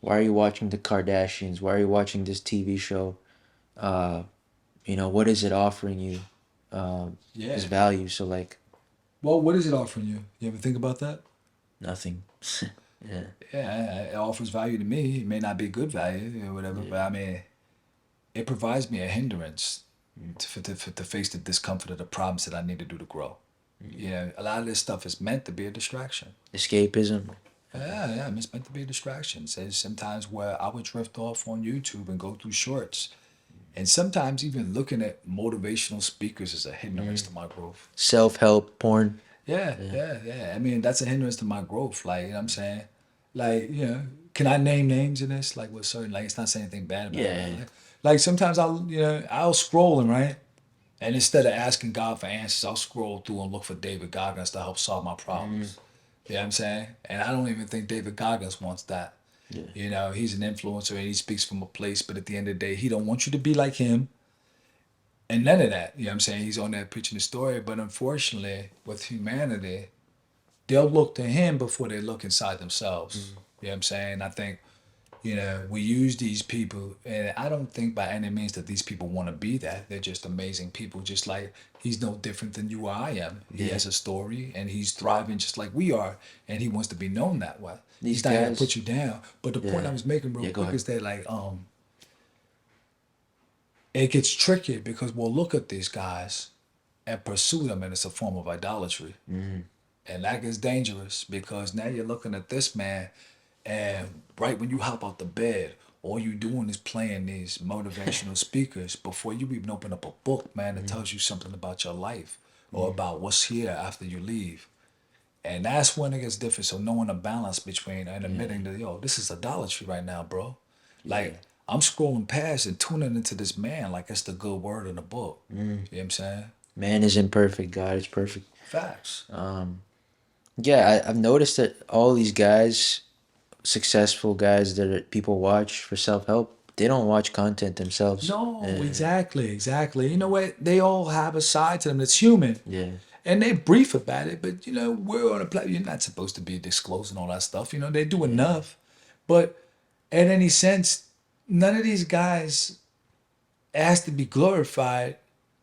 why are you watching the Kardashians? Why are you watching this TV show? uh, what is it offering you as Yeah. value? So like Well, what is it offering you? You ever think about that? nothing. Yeah, Yeah, it offers value to me. It may not be good value or whatever, yeah, but I mean, it provides me a hindrance mm, to face the discomfort of the problems that I need to do to grow. You know, a lot of this stuff is meant to be a distraction. escapism. Yeah, it's meant to be a distraction. There's sometimes where I would drift off on YouTube and go through shorts. And sometimes even looking at motivational speakers is a hindrance Mm. to my growth. Self help porn. Yeah, Yeah, yeah, yeah. I mean, that's a hindrance to my growth. Like, you know what I'm saying? Like, can I name names in this? Like, with certain, like, it's not saying anything bad about anybody. yeah, Like sometimes I'll scrolling, right? And instead of asking God for answers, I'll scroll through and look for David Goggins to help solve my mm, problems. You know what I'm saying? And I don't even think David Goggins wants that. yeah, You know, he's an influencer and he speaks from a place, but at the end of the day, he don't want you to be like him and none of that. You know what I'm saying? He's on there preaching the story, but unfortunately, with humanity, they'll look to him before they look inside themselves. mm, You know what I'm saying? I think, we use these people, and I don't think by any means that these people want to be that. They're just amazing people, just like he's no different than you or I am. He yeah. has a story, and he's thriving just like we are, and he wants to be known that way. These He's not here to guys. put you down. But the point I Yeah, was making real yeah. Go quick ahead. is that, like, it gets tricky because we'll look at these guys and pursue them, and it's a form of idolatry. Mm, And that gets dangerous because now you're looking at this man, and right when you hop out the bed, all you doing is playing these motivational speakers before you even open up a book, man, that mm, tells you something about your life or mm, about what's here after you leave. And that's when it gets different. So knowing the balance between and yeah, admitting that, yo, this is idolatry right now, bro. yeah. Like, I'm scrolling past and tuning into this man like it's the good word in the book. Mm. You know what I'm saying? Man is imperfect. God is perfect. Facts. Um, yeah, I've noticed that all these guys, successful guys people watch for self help, they don't watch content themselves. No, exactly, exactly. You know what? They all have a side to them that's human. Yeah, And they brief about it, but we're on a platform. You're not supposed to be disclosing all that stuff. They do yeah, enough. But in any sense, none of these guys ask to be glorified.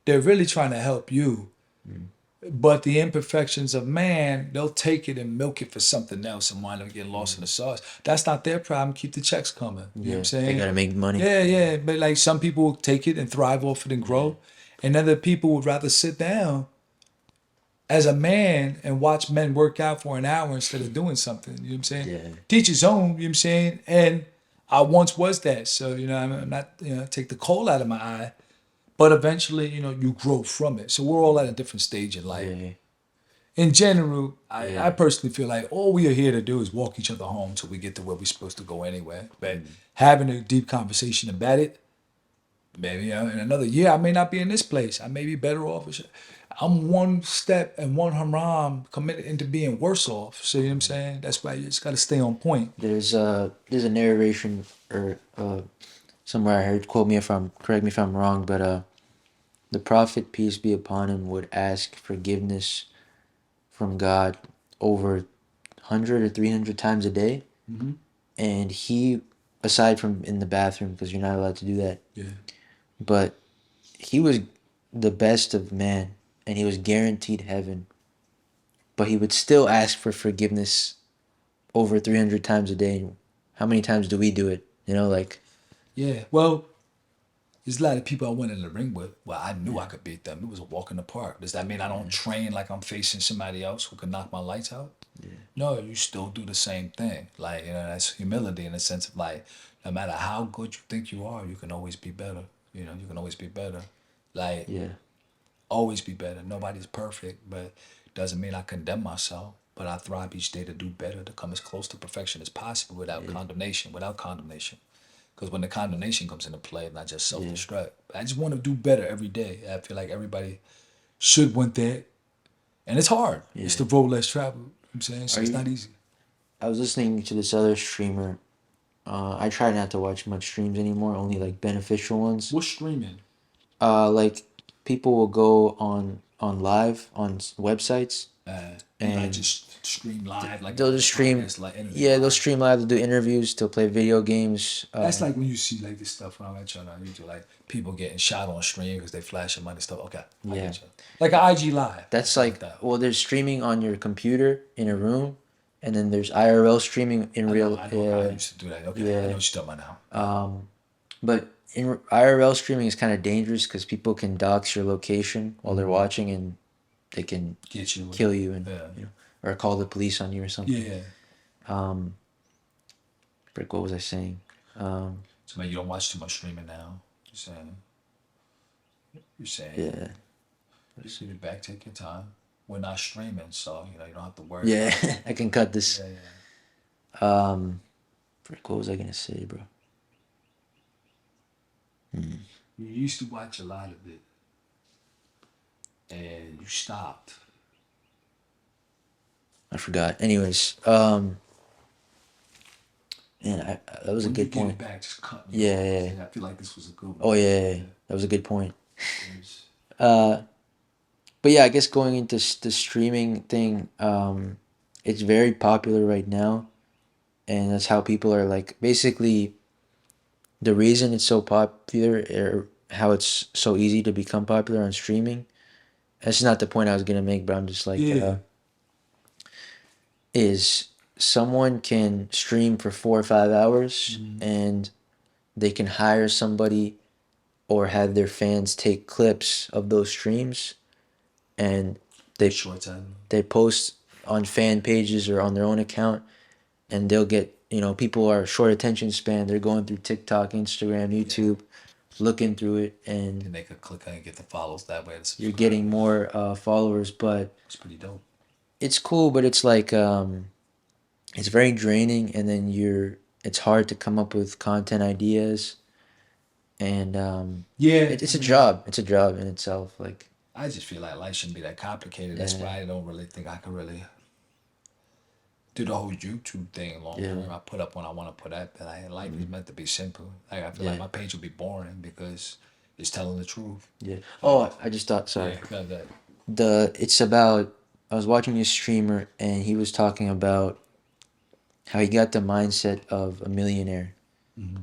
They're really trying to help you. mm, But the imperfections of man, they'll take it and milk it for something else and wind up getting lost in mm, the sauce. That's not their problem. Keep the checks coming. You know what I'm yeah. They saying? gotta make money. Yeah, yeah. But like some people will take it and thrive off it and Yeah, grow. And other people would rather sit down as a man and watch men work out for an hour instead of doing something. You know what I'm saying? yeah, Teach his own, you know what I'm saying? And I once was that. So, I'm not, take the coal out of my eye. But eventually, you grow from it. So we're all at a different stage in life. yeah, In general, I yeah, personally feel like all we are here to do is walk each other home till we get to where we're supposed to go anyway. But mm, having a deep conversation about it, maybe in another year I may not be in this place. I may be better off. I'm one step and one haram committed into being worse off. So you know what I'm mm. saying? That's why you just gotta stay on point. There's a narration or somewhere I heard. Correct me if I'm wrong, but the prophet peace be upon him would ask forgiveness from God over 100 or 300 times a day, Hmm. and he, aside from in the bathroom because you're not allowed to do that, Yeah. but he was the best of man, and he was guaranteed heaven, but he would still ask for forgiveness over 300 times a day. How many times do we do it? Like, Yeah. Well, there's a lot of people I went in the ring with. Well, I knew I yeah, could beat them. It was a walk in the park. Does that mean I don't yeah, train like I'm facing somebody else who can knock my lights out? yeah, No, you still do the same thing. Like, that's humility in the sense of like, no matter how good you think you are, you can always be better. You can always be better. Like, yeah, always be better. Nobody's perfect, but doesn't mean I condemn myself. But I thrive each day to do better, to come as close to perfection as possible without yeah, condemnation, without condemnation. Because when the condemnation comes into play, not just self yeah, destruct. I just want to do better every day. I feel like everybody should want that. And it's hard. It's yeah. the road less traveled. I'm saying? Are So it's you? not easy. I was listening to this other streamer. I try not to watch much streams anymore, only like beneficial ones. What's streaming? Like people will go on live on websites You like and just stream live like they'll a just stream. podcast, like interview Yeah, they'll live. stream live. They'll do interviews. They'll play video games. That's like when you see like this stuff when I'm at you on YouTube, like people getting shot on stream because they flashing money stuff. Okay, I Yeah, get you. Like an IG live, that's something like like, that. well, there's streaming on your computer in a room, and then there's IRL streaming in real. I know. I Yeah, used to do that. Okay, I know yeah. what you're talking about now. But in IRL streaming is kind of dangerous because people can dox your location while they're watching, and they can Get you with kill it. you, and Yeah. or call the police on you or something. Yeah. Frick, what was I saying? So man, you don't watch too much streaming now. You're saying. You're saying. Yeah, You see the back. Take your time. We're not streaming, so you don't have to worry. yeah. About it. I can cut this. Yeah, yeah. Frick, what was I gonna say, bro? You used to watch a lot of it, and you stopped. I forgot. Anyways, man, that was a When you good get it point. back, just cut me Yeah, off. yeah. I feel like this was a good one. Oh yeah, that was a good point. It But yeah, I guess going into the streaming thing, it's very popular right now, and that's how people are like. Basically, the reason it's so popular, or how it's so easy to become popular on streaming. That's not the point I was gonna make, but I'm just like, Yeah. is someone can stream for 4 or 5 hours, and they can hire somebody or have their fans take clips of those streams, and they Short time. they post on fan pages or on their own account, and they'll get, people are short attention span. They're going through TikTok, Instagram, YouTube, looking through it, And and they could click on and get the follows that way. To you're subscribe. getting more followers. But It's pretty dope. it's cool, but it's like, it's very draining, and then it's hard to come up with content ideas, and Yeah. it's a job. It's a job in itself. Like, I just feel like life shouldn't be that complicated. That's yeah, why I don't really think I could really do the whole YouTube thing long yeah, term. I put up when I want to put up, but life is meant to be simple. Like I feel like yeah, my page will be boring because it's telling the truth. yeah. Oh, I just thought. Sorry. Yeah, got that. It's about, I was watching this streamer, and he was talking about how he got the mindset of a millionaire.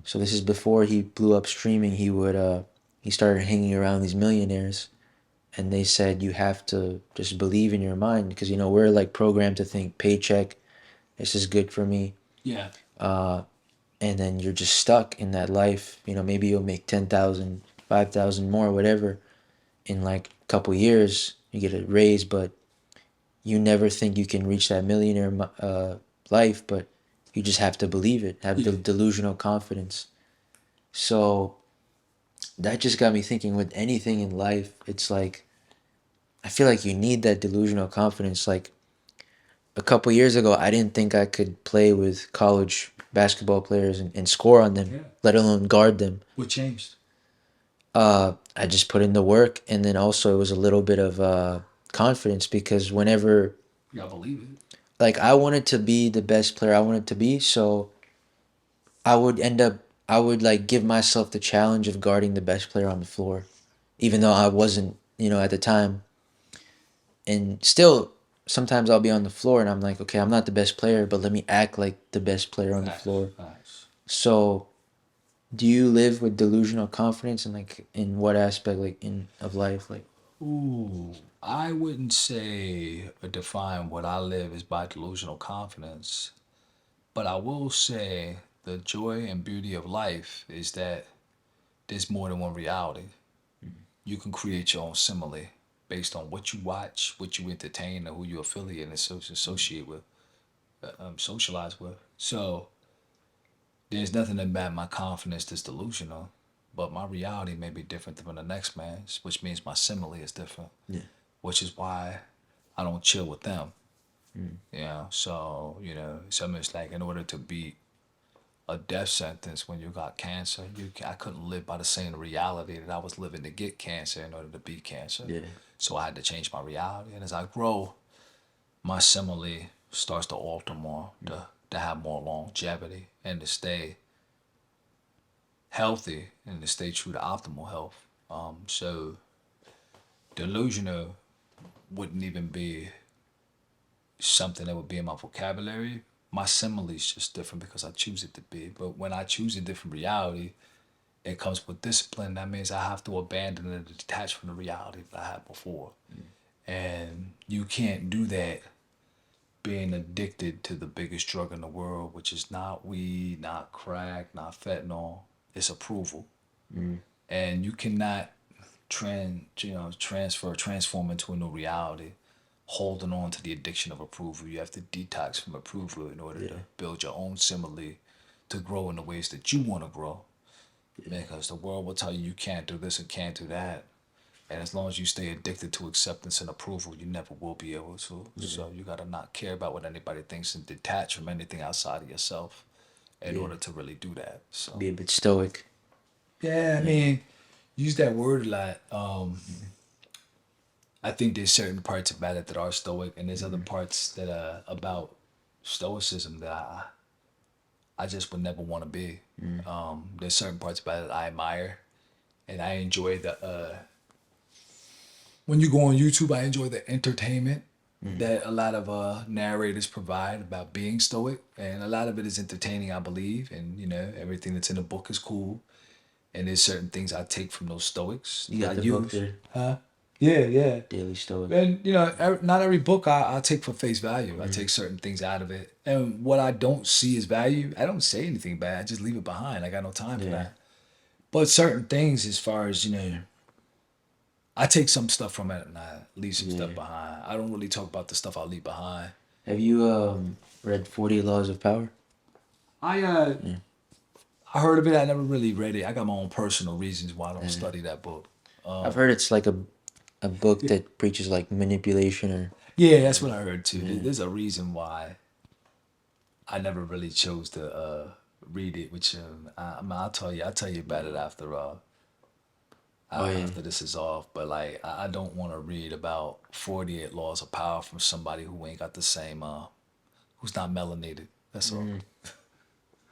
So this is before he blew up streaming. He started hanging around these millionaires, and they said you have to just believe in your mind, because we're like programmed to think paycheck, this is good for me, Yeah. and then you're just stuck in that life. Maybe you'll make 10,000, 5,000 more, whatever, in like a couple years. You get a raise, but you never think you can reach that millionaire life. But you just have to believe it, have the Yeah. delusional confidence. So that just got me thinking, with anything in life, it's like, I feel like you need that delusional confidence. Like, a couple years ago, I didn't think I could play with college basketball players and score on them, Yeah. let alone guard them. What changed? I just put in the work, and then also it was a little bit of confidence, because whenever, Y'all believe it. like, I wanted to be the best player I wanted to be, so I would end up, I would like give myself the challenge of guarding the best player on the floor, even though I wasn't, at the time. And still, sometimes I'll be on the floor and I'm like, okay, I'm not the best player, but let me act like the best player on the Facts. floor. Facts. So, do you live with delusional confidence, and like, in what aspect, like, in of life, like? Ooh, I wouldn't say or define what I live as by delusional confidence, but I will say the joy and beauty of life is that there's more than one reality. You can create your own simile based on what you watch, what you entertain, or who you affiliate and associate with, socialize with. So there's nothing about my confidence that's delusional, but my reality may be different than the next man's, which means my simile is different, Yeah. which is why I don't chill with them. So it's almost like in order to beat a death sentence when you got cancer, I couldn't live by the same reality that I was living to get cancer in order to beat cancer. Yeah. So I had to change my reality, and as I grow, my simile starts to alter more, to have more longevity, and to stay healthy, and to stay true to optimal health. So delusional wouldn't even be something that would be in my vocabulary. My simile is just different because I choose it to be. But when I choose a different reality, it comes with discipline. That means I have to abandon and detach from the reality that I had before. And you can't do that being addicted to the biggest drug in the world, which is not weed, not crack, not fentanyl. It's approval. And you cannot transform into a new reality holding on to the addiction of approval. You have to detox from approval in order to Yeah. build your own simile to grow in the ways that you want to grow. Because the world will tell you you can't do this and can't do that. And as long as you stay addicted to acceptance and approval, you never will be able to. So you gotta not care about what anybody thinks and detach from anything outside of yourself in Yeah. order to really do that. So Be a bit stoic. yeah, I mean, use that word a lot. I think there's certain parts about it that are stoic, and there's other parts that are about stoicism that I just would never want to be. There's certain parts about it I admire, and I enjoy the when you go on YouTube, I enjoy the entertainment that a lot of narrators provide about being stoic, and a lot of it is entertaining, I believe, and everything that's in the book is cool, and there's certain things I take from those stoics You that got I the book use. there, Huh? Yeah, yeah. Daily Stoic. And not every book I take for face value. I take certain things out of it, and what I don't see as value, I don't say anything bad. I just leave it behind. I got no time for Yeah. that. But certain things, as far as I take some stuff from it and I leave some stuff Yeah. behind. I don't really talk about the stuff I leave behind. Have you read 40 Laws of Power? I heard of it. I never really read it. I got my own personal reasons why I don't Yeah. study that book. I've heard it's like a book that preaches like manipulation or Yeah, that's what I heard too. Yeah. There's a reason why I never really chose to read it. Which I'll tell you about it after Oh yeah. after this is off. But like, I don't want to read about 48 laws of power from somebody who ain't got the same who's not melanated. That's all.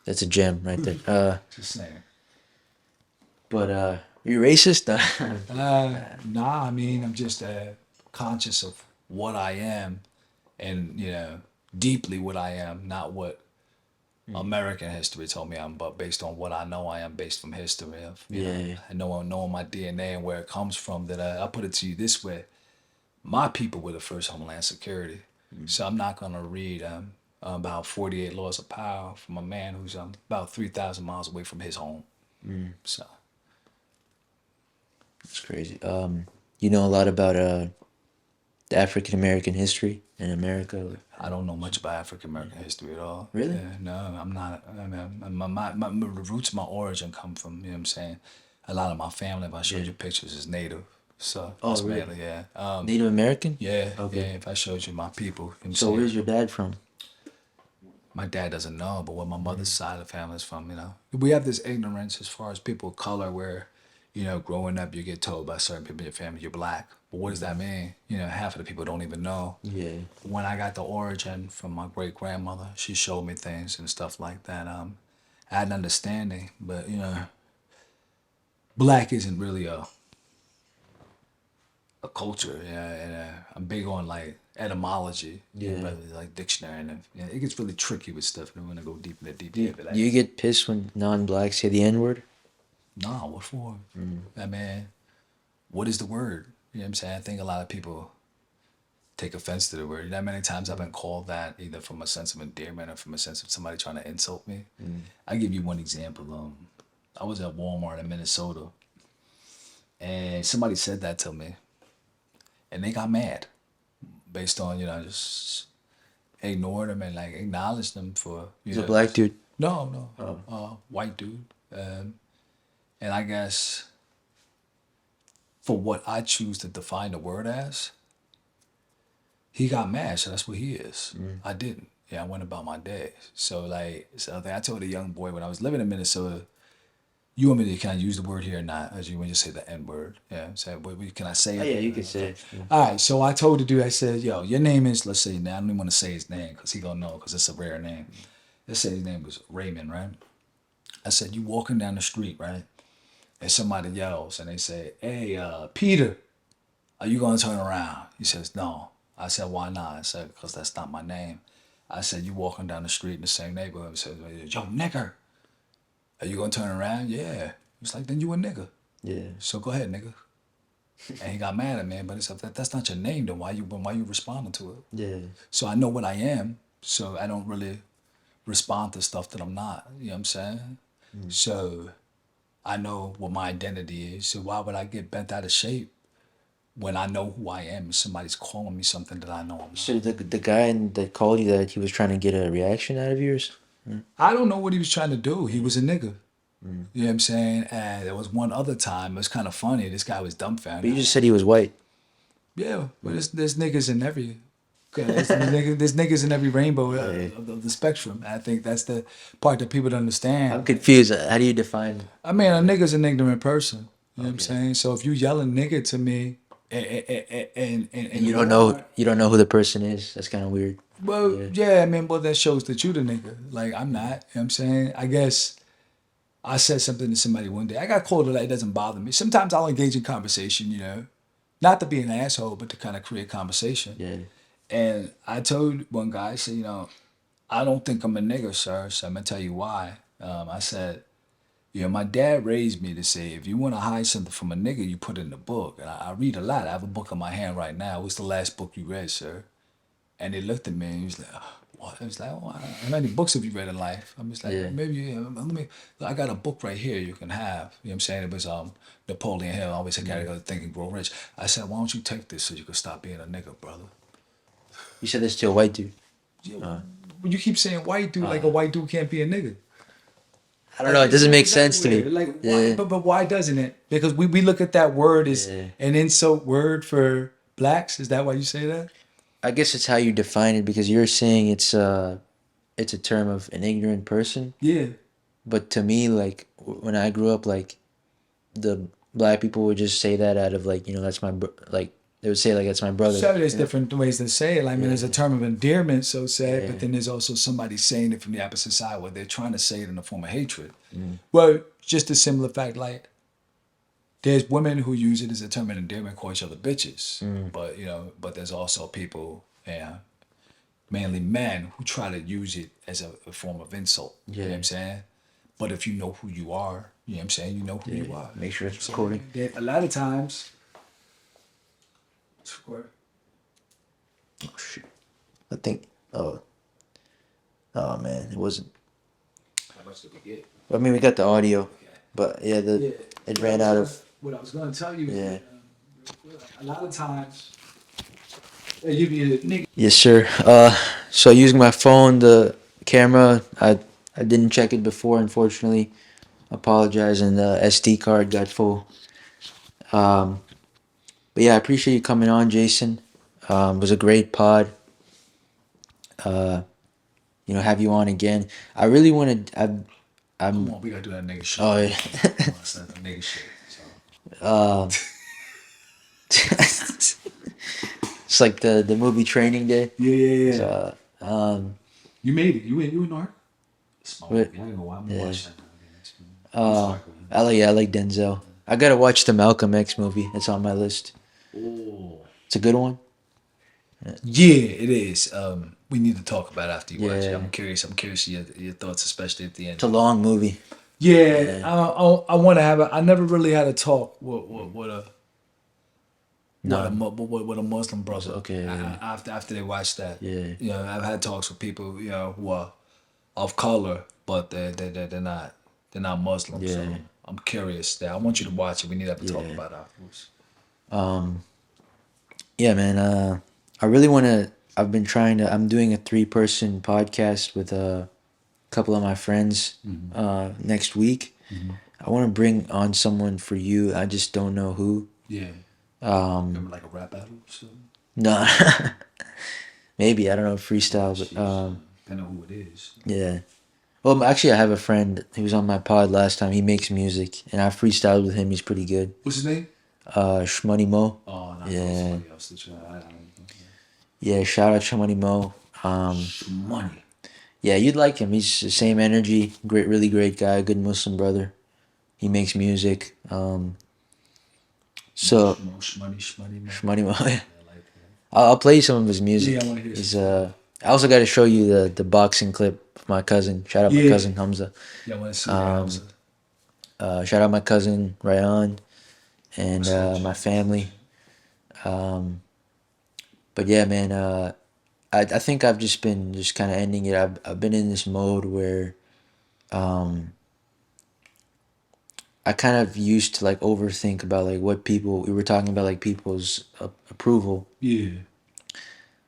That's a gem right there. Just saying. But you racist? Nah, I mean, I'm just conscious of what I am and, deeply what I am, not what American history told me I'm, but based on what I know I am based from history of, Yeah. I knowing my DNA and where it comes from, that I put it to you this way. My people were the first Homeland Security. So I'm not going to read about 48 laws of power from a man who's about 3,000 miles away from his home. So It's crazy. You know a lot about the African American history in America. I don't know much about African American history at all. Really? Yeah, no, I'm not. I mean, my roots, my origin come from, what I'm saying, a lot of my family, if I showed Yeah. you pictures, is native. So Oh, that's really? mainly, yeah. Native American? Yeah, Okay. yeah, if I showed you my people, you know what I'm So saying? where's your dad from? My dad doesn't know, but where my mother's side of the family is from, we have this ignorance as far as people of color where, growing up, you get told by certain people in your family you're black. But what does that mean? Half of the people don't even know. Yeah. When I got the origin from my great grandmother, she showed me things and stuff like that. I had an understanding, but black isn't really a culture. Yeah, and I'm big on like etymology, Yeah. rather like dictionary, and it gets really tricky with stuff. And I want to go deep in the deep Do you, end of that. do you get pissed when non-blacks say the N-word? Nah, what for? I mean, what is the word? You know what I'm saying? I think a lot of people take offense to the word. You know how many times I've been called that, either from a sense of endearment or from a sense of somebody trying to insult me? I give you one example. I was at Walmart in Minnesota, and somebody said that to me, and they got mad based on just ignored them and like acknowledged them for He's a black dude. No, Oh. white dude, and I guess for what I choose to define the word as, he got mad, so that's what he is. I didn't. Yeah, I went about my day. So I told a young boy when I was living in Minnesota, you want me to, can I use the word here or not? As you want to say the N word. Yeah, so can I say Oh it? yeah, you can say it. Yeah. All right, so I told the dude, I said, yo, your name is, let's say, now I don't even want to say his name because he gonna know because it's a rare name. Let's say his name was Raymond, right? I said, you walking down the street, right? And somebody yells and they say, hey, Peter, are you gonna turn around? He says, no. I said, why not? I said, because that's not my name. I said, you walking down the street in the same neighborhood. I said, yo, nigger. Are you gonna turn around? Yeah. It's like, then you a nigga. Yeah. So go ahead, nigga. And he got mad at me, but it's like, that's not your name. Then why you responding to it? Yeah. So I know what I am. So I don't really respond to stuff that I'm not. You know what I'm saying? So I know what my identity is. So why would I get bent out of shape when I know who I am and somebody's calling me something that I know I'm not? So the guy that called you, that he was trying to get a reaction out of yours? I don't know what he was trying to do. He was a nigga. You know what I'm saying? And there was one other time, it was kind of funny. This guy was But dumbfounded. you just said he was white. Yeah, but there's niggas in every. There's niggas in every rainbow of the spectrum. I think that's the part that people don't I'm understand. confused. How do you define? I mean, a nigga's an ignorant person. You know what I'm Okay. saying? So if you yelling nigga to me, and And you don't know who the person is. That's kind of weird. well, Yeah. yeah, I mean, well, that shows that you the nigga. Like, I'm not. You know what I'm saying? I guess I said something to somebody one day. I got called a lot. It doesn't bother me. Sometimes I'll engage in conversation, you know, not to be an asshole, but to kind of create conversation. Yeah. And I told one guy, I said, you know, I don't think I'm a nigger, sir. So I'm going to tell you why. I said, you know, my dad raised me to say, if you want to hide something from a nigga, you put it in a book. And I read a lot. I have a book in my hand right now. What's the last book you read, sir? And he looked at me and he was like, what? I was like, oh, how many books have you read in life? I'm just like, Yeah. maybe, let me, I got a book right here you can have. You know what I'm saying? It was Napoleon Hill. I always said, gotta go Think and Grow Rich. I said, why don't you take this so you can stop being a nigga, brother? You said this to a white dude. Yeah, you keep saying white dude like a white dude can't be a nigga. I don't know. It doesn't make sense to me. Like, Yeah. why, but why doesn't it? Because we look at that word as Yeah. an insult word for blacks. Is that why you say that? I guess it's how you define it, because you're saying it's a term of an ignorant person. Yeah. But to me, like when I grew up, like the black people would just say that out of like, that's my like they would say like that's my brother. So there's you know? different ways to say it. I mean, there's a Yeah. term of endearment, so said, Yeah. but then there's also somebody saying it from the opposite side where they're trying to say it in a form of hatred. Mm. Well, just a similar fact, like there's women who use it as a term of endearment, call each other bitches. Mm. But but there's also people, mainly men, who try to use it as a form of insult. You know what Yeah. I'm saying? But if you know who you are, you know what I'm saying, you know who you are. Make sure it's So, recording. a lot of times. Oh shit! I think. Oh. Oh man, it wasn't. How much did we get? I mean, we got the audio, but yeah, Yeah. it ran out of. What I was going to tell you is Yeah. that, a lot of times they give you a nigga. Yes, sir. So using my phone, the camera, I didn't check it before, unfortunately. Apologize, and the SD card got full. Um, but yeah, I appreciate you coming on, Jason. It was a great pod. Have you on again. I really wanted. Come on, we got to do that nigga shit. Oh yeah. That's that nigga shit. So. Um, it's like the movie Training Day. Yeah. So, You made it. You in North? Small What? movie. I don't know why I'm Yeah. watching that. I'm sorry, I like Denzel. I gotta watch the Malcolm X movie. It's on my list. Oh. It's a good one. Yeah, it is. We need to talk about it after you watch it. Yeah. I'm curious. I'm curious your thoughts, especially at the end. It's a long movie. Yeah, I want to have a. I never really had a talk with a. With a Muslim brother. Okay, yeah. After they watched that. Yeah. I've had talks with people, who are of color, but they're not Muslim. So Yeah. I'm curious. I want you to watch it. We need to have a talk Yeah. about it afterwards. Yeah, man. I really want to. I'm doing a 3-person podcast with a couple of my friends next week. I want to bring on someone for you. I just don't know who. Yeah. Remember like a rap battle or something? No. Maybe, I don't know, freestyle, but Depending on who it is. yeah. Well, actually, I have a friend who was on my pod last time. He makes music, and I freestyled with him. He's pretty good. What's his name? Shmoney Mo. Oh, no, Yeah. somebody else that I don't know. Yeah, shout out Shmoney Mo. Money. Yeah, you'd like him. He's the same energy. Great, really great guy. Good Muslim brother. He makes music. So Shmoney, Shmoney Mo. I like that. I'll play you some of his Yeah, I music. want to hear some He's stuff. I also got to show you the boxing clip of my cousin. Shout out my Yeah, cousin Hamza. yeah, I want to see that. Um, Shout out my cousin Ryan and my family. Um, but yeah, man. I think I've just been just kind of ending it. I've been in this mode where um, I kind of used to like overthink about like what people we were talking about like people's approval. Yeah.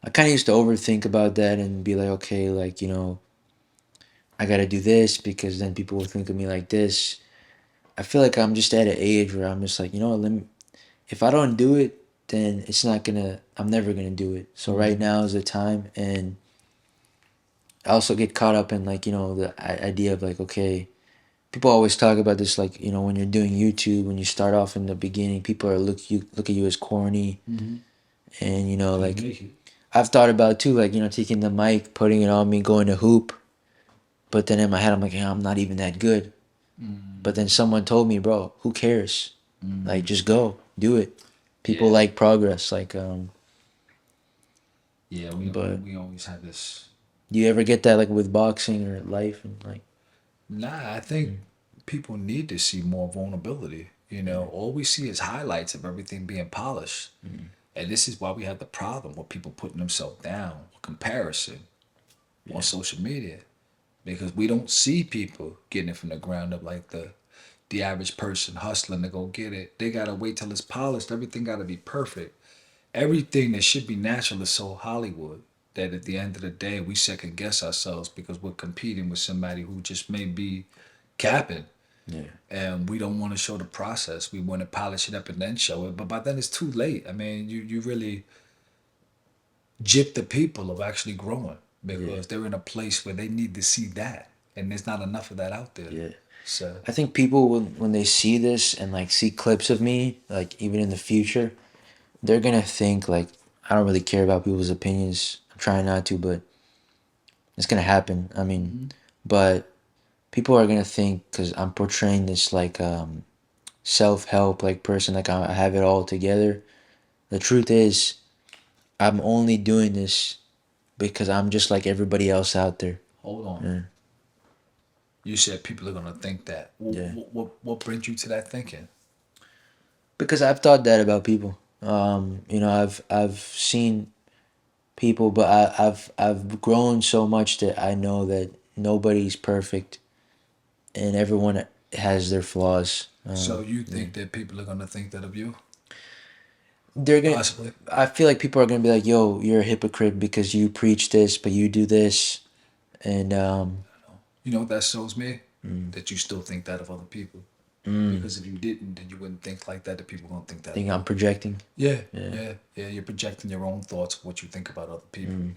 I kind of used to overthink about that and be like, okay, like I got to do this because then people will think of me like this. I feel like I'm just at an age where I'm just like, what, if I don't do it, then I'm never gonna do it. So right now is the time, and I also get caught up in like, the idea of like, okay, people always talk about this, like, when you're doing YouTube, when you start off in the beginning, people are look at you as corny, Mm-hmm. and Couldn't like make it. I've thought about it too, like, taking the mic, putting it on me, going to hoop, but then in my head I'm like, yeah, I'm not even that good. But then someone told me, bro, who cares? Like, just go, do it. People Yeah. like progress. Like, Yeah, but we always had this. do you ever get that like with boxing or life and like, Nah, I think people need to see more vulnerability. All we see is highlights of everything being polished. And this is why we have the problem with people putting themselves down, comparison on social media. Because we don't see people getting it from the ground up like the average person hustling to go get it. They gotta wait till it's polished. Everything gotta be perfect. Everything that should be natural is so Hollywood that at the end of the day we second guess ourselves because we're competing with somebody who just may be capping, yeah, and we don't want to show the process. We want to polish it up and then show it, but by then it's too late. I mean, you really jip the people of actually growing yeah, because they're in a place where they need to see that, and there's not enough of that out there. yeah. So I think people when they see this and like see clips of me, like even in the future, they're gonna think like I don't really care about people's opinions. I'm trying not to, but it's gonna happen. I mean, but people are gonna think because I'm portraying this like self help like person, like I have it all together. The truth is, I'm only doing this because I'm just like everybody else out there. hold on. Yeah. You said people are gonna think that. Yeah. What brings you to that thinking? Because I've thought that about people. I've seen people, but I've grown so much that I know that nobody's perfect, and everyone has their flaws. So you Yeah. think that people are gonna think that of you? They're gonna. Possibly. I feel like people are gonna be like, "Yo, you're a hypocrite because you preach this, but you do this," and You know what that shows me? mm, That you still think that of other people. mm, Because if you didn't, then you wouldn't think like that. The people gonna think I that of think I'm you. projecting. Yeah, Yeah. yeah. You're projecting your own thoughts of what you think about other people. Mm,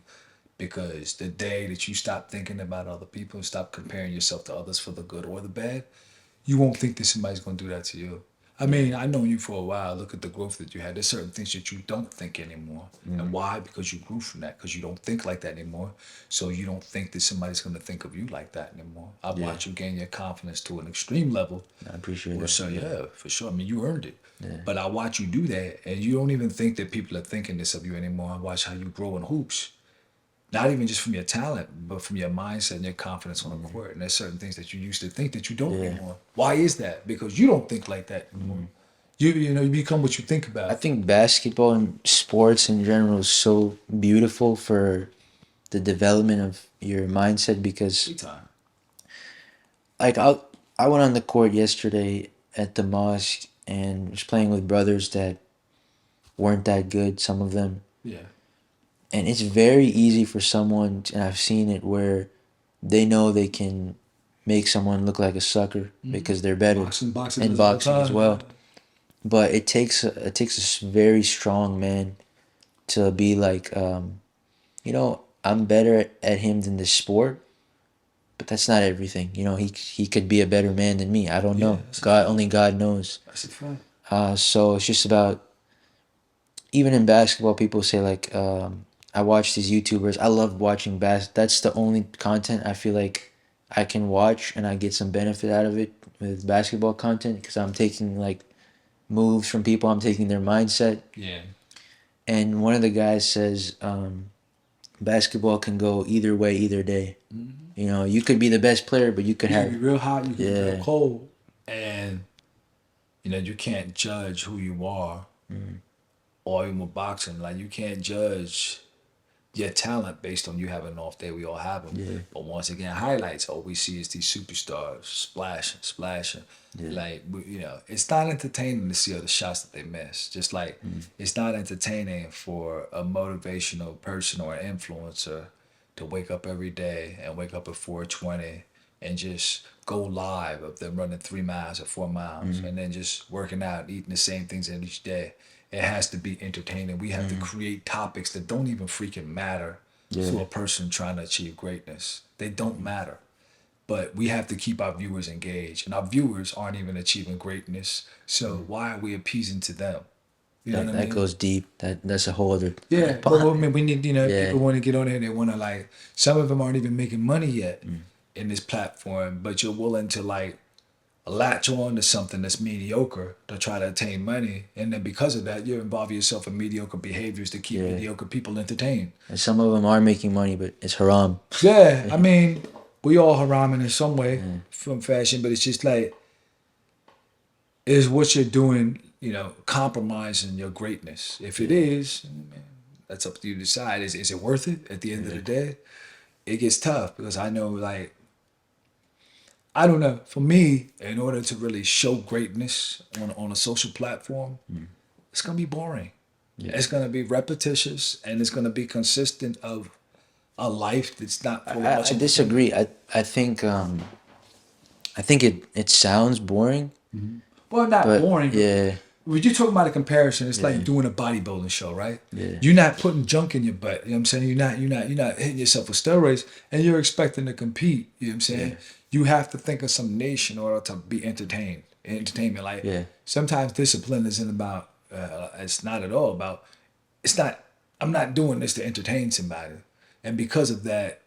Because the day that you stop thinking about other people and stop comparing yourself to others for the good or the bad, you won't think that somebody's gonna do that to you. I yeah. mean, I know you for a while. Look at the growth that you had. There's certain things that you don't think anymore. And Mm, why? Because you grew from that. Because you don't think like that anymore. So you don't think that somebody's going to think of you like that anymore. I've yeah. watched you gain your confidence to an extreme level. I appreciate Well, that. so yeah, for sure. I mean, you earned it. Yeah. But I watch you do that, and you don't even think that people are thinking this of you anymore. I watch how you grow in hoops, not even just from your talent, but from your mindset and your confidence on the court. And there's certain things that you used to think that you don't Yeah. anymore. Why is that? Because you don't think like that anymore. You become what you think I about. think basketball and sports in general is so beautiful for the development of your mindset because Big time. like I went on the court yesterday at the mosque and was playing with brothers that weren't that good, some of them. Yeah. And it's very easy for someone, and I've seen it where they know they can make someone look like a sucker because they're better, Boxing and does it all the boxing as time. well. But it takes a very strong man to be like, I'm better at him than this sport, but that's not everything. He could be a better man than me. I don't Yeah, know. that's a God fact. only God knows. That's a fact. So it's just about even in basketball. People say like, I watch these YouTubers. I love watching That's the only content I feel like I can watch and I get some benefit out of it with basketball content because I'm taking like moves from people. I'm taking their mindset. Yeah. and one of the guys says basketball can go either way, either day. Mm-hmm. You know, you could be the best player, but you could You could be have real hot, you could be real yeah, cold, and you can't judge who you are. mm, Or even with boxing, like you can't judge your talent based on you having an off day. We all have them. yeah, But once again, highlights, all we see is these superstars splashing, splashing. yeah, Like, it's not entertaining to see all the shots that they miss. Just like mm, it's not entertaining for a motivational person or an influencer to wake up every day and wake up at 4:20 and just go live of them running 3 miles or 4 miles mm, and then just working out, eating the same things in each day. It has to be entertaining. We have to mm, create topics that don't even freaking matter yeah, to a person trying to achieve greatness. They don't matter. But we have to keep our viewers engaged. And our viewers aren't even achieving greatness. So mm. why are we appeasing to them? You know That what I that mean? goes deep. That's a whole other. Yeah. But I mean, we need, Yeah. people want to get on there. They want to, like, some of them aren't even making money yet Mm. in this platform, but you're willing to, like, latch on to something that's mediocre to try to attain money, and then because of that, you involve yourself in mediocre behaviors to keep Yeah. mediocre people entertained. And some of them are making money, but it's haram. Yeah, I mean, we all haram in some way Yeah. from fashion, but it's just like, is what you're doing, compromising your greatness? If it Yeah. is, man, that's up to you to decide. Is it worth it? At the end of Yeah. the day, it gets tough because I know, like, I don't know. For me, in order to really show greatness on a social platform, Mm. it's gonna be boring. Yeah. It's gonna be repetitious, and it's gonna be consistent of a life that's not full of I muscle. disagree. I think it sounds boring, Well, not but boring, but yeah, when you're talking about a comparison, it's like yeah, doing a bodybuilding show, right? yeah, You're not putting junk in your butt. You know what I'm saying? You're not hitting yourself with steroids, and you're expecting to compete. You know what I'm saying? yeah, You have to think of some niche in order to be entertained. Entertainment, like, yeah, sometimes discipline isn't about. It's not at all about. It's not. I'm not doing this to entertain somebody, and because of that,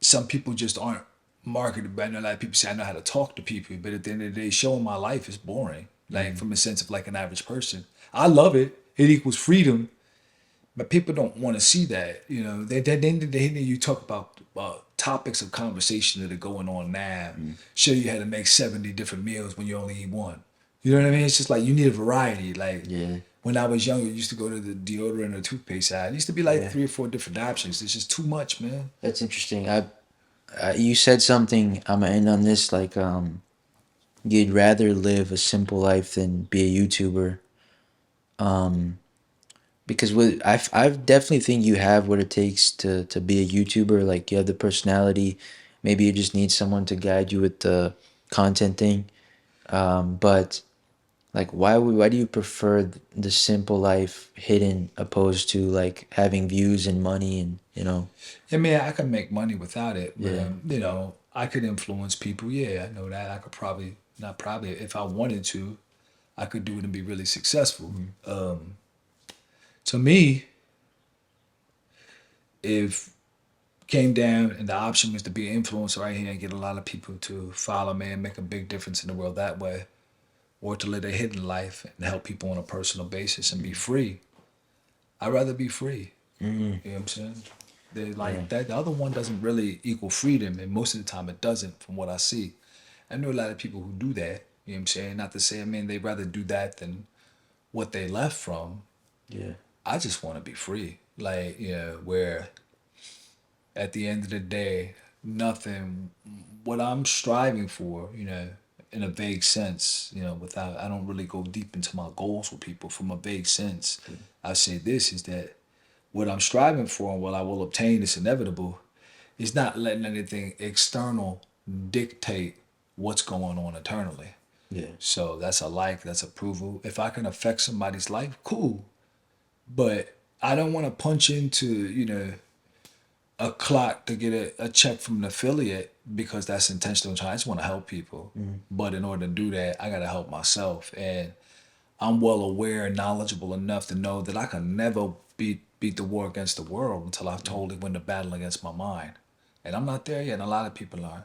some people just aren't marketed. But I know a lot of people say I know how to talk to people, but at the end of the day, showing my life is boring. Like, mm, from a sense of like an average person, I love it. It equals freedom, but people don't want to see that. They hear you talk about topics of conversation that are going on now. mm, Show you how to make 70 different meals when you only eat one. You know what I mean? It's just like you need a variety. Like, yeah, when I was younger, I used to go to the deodorant or toothpaste side. It used to be like yeah. 3 or 4 different options. It's just too much, man. That's interesting. You said something. I'm gonna end on this. Like, you'd rather live a simple life than be a YouTuber. Um, because I definitely think you have what it takes to be a YouTuber. Like, you have the personality. Maybe you just need someone to guide you with the content thing. But like, why do you prefer the simple life hidden opposed to like having views and money and I mean, I could make money without it, but yeah, I could influence people. Yeah, I know that. I could probably not probably if I wanted to, I could do it and be really successful. mm, To me, if came down and the option was to be an influencer right here and get a lot of people to follow me and make a big difference in the world that way, or to live a hidden life and help people on a personal basis and be free, I'd rather be free. mm, You know what I'm saying? They yeah, like that. The other one doesn't really equal freedom, and most of the time it doesn't, from what I see. I know a lot of people who do that. You know what I'm saying? Not to say, I mean, they'd rather do that than what they left from. yeah, I just want to be free. Like, where at the end of the day, nothing, what I'm striving for, in a vague sense, without, I don't really go deep into my goals with people from a vague sense. I say this is that what I'm striving for and what I will obtain is inevitable. Is not letting anything external dictate what's going on internally. yeah, So that's a like, that's approval. If I can affect somebody's life, cool. But I don't want to punch into, a clock to get a check from an affiliate because that's intentional. I just want to help people. mm, But in order to do that, I got to help myself. And I'm well aware and knowledgeable enough to know that I can never beat the war against the world until I mm, totally win the battle against my mind. And I'm not there yet, and a lot of people aren't.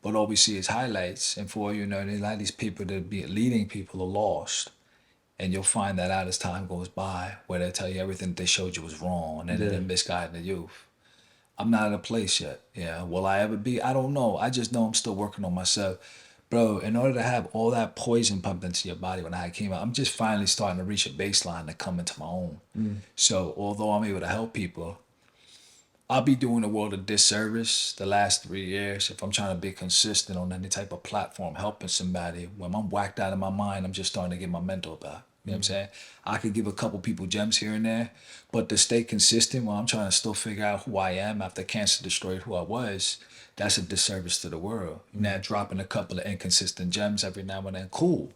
But all we see is highlights. And for a lot of these people that be leading people are lost. And you'll find that out as time goes by, where they tell you everything that they showed you was wrong and Yeah. they're misguiding the youth. I'm not at a place yet. Yeah. Will I ever be? I don't know. I just know I'm still working on myself. Bro, in order to have all that poison pumped into your body when I came out, I'm just finally starting to reach a baseline to come into my own. So although I'm able to help people, I'll be doing the world a disservice the last 3 years if I'm trying to be consistent on any type of platform helping somebody. When I'm whacked out of my mind, I'm just starting to get my mental back. You know what I'm saying? I could give a couple people gems here and there, but to stay consistent while I'm trying to still figure out who I am after cancer destroyed who I was, that's a disservice to the world. Now dropping a couple of inconsistent gems every now and then, cool.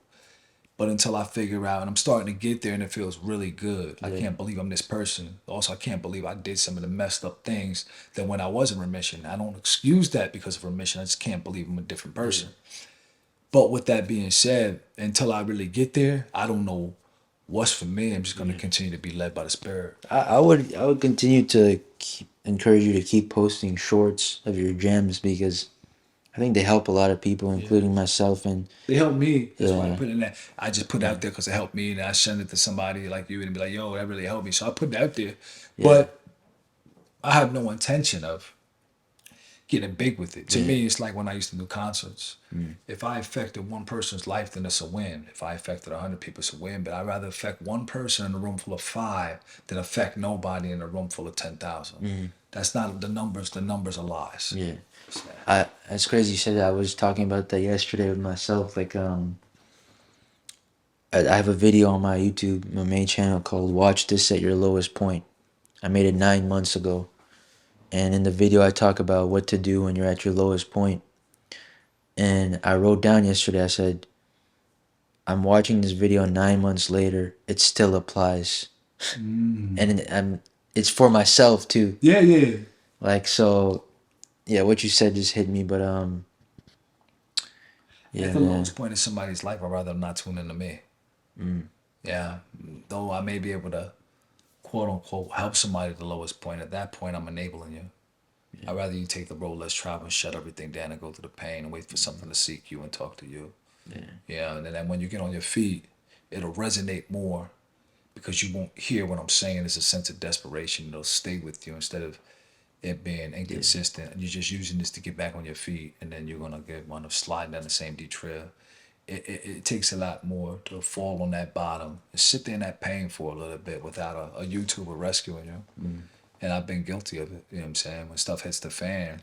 But until I figure out, and I'm starting to get there and it feels really good. I Yeah. can't believe I'm this person. Also, I can't believe I did some of the messed up things that when I was in remission. I don't excuse that because of remission. I just can't believe I'm a different person. But with that being said, until I really get there, I don't know what's for me. I'm just going to continue to be led by the Spirit. I would continue to encourage you to keep posting shorts of your gems because I think they help a lot of people, including myself. And They helped me. That's why I yeah, put it in there. I just put it out there because it helped me. And I send it to somebody like you and be like, yo, that really helped me. So I put it out there. yeah, But I have no intention of getting big with it. To yeah, me, it's like when I used to do concerts. If I affected one person's life, then it's a win. If I affected 100 people, it's a win. But I'd rather affect one person in a room full of 5 than affect nobody in a room full of 10,000. That's not the numbers. The numbers are lies. yeah. It's crazy you said that. I was talking about that yesterday with myself. Like, I have a video on my YouTube, my main channel called "Watch This at Your Lowest Point." I made it 9 months ago, and in the video I talk about what to do when you're at your lowest point. And I wrote down yesterday. I said, "I'm watching this video 9 months later. It still applies." And it's for myself too. Yeah, yeah. Like, so, yeah, what you said just hit me. But At yeah, the man. lowest point in somebody's life, I'd rather them not tune into me. Yeah. Though I may be able to, quote unquote, help somebody at the lowest point, at that point, I'm enabling you. I'd rather you take the road less traveled and shut everything down and go through the pain and wait for something to seek you and talk to you. Yeah, and then when you get on your feet, it'll resonate more because you won't hear what I'm saying. It's a sense of desperation. It'll stay with you instead of it being inconsistent. And you're just using this to get back on your feet, and then you're gonna get one of sliding down the same deep trail. It takes a lot more to fall on that bottom and sit there in that pain for a little bit without a YouTuber rescuing you. And I've been guilty of it. You know what I'm saying? When stuff hits the fan,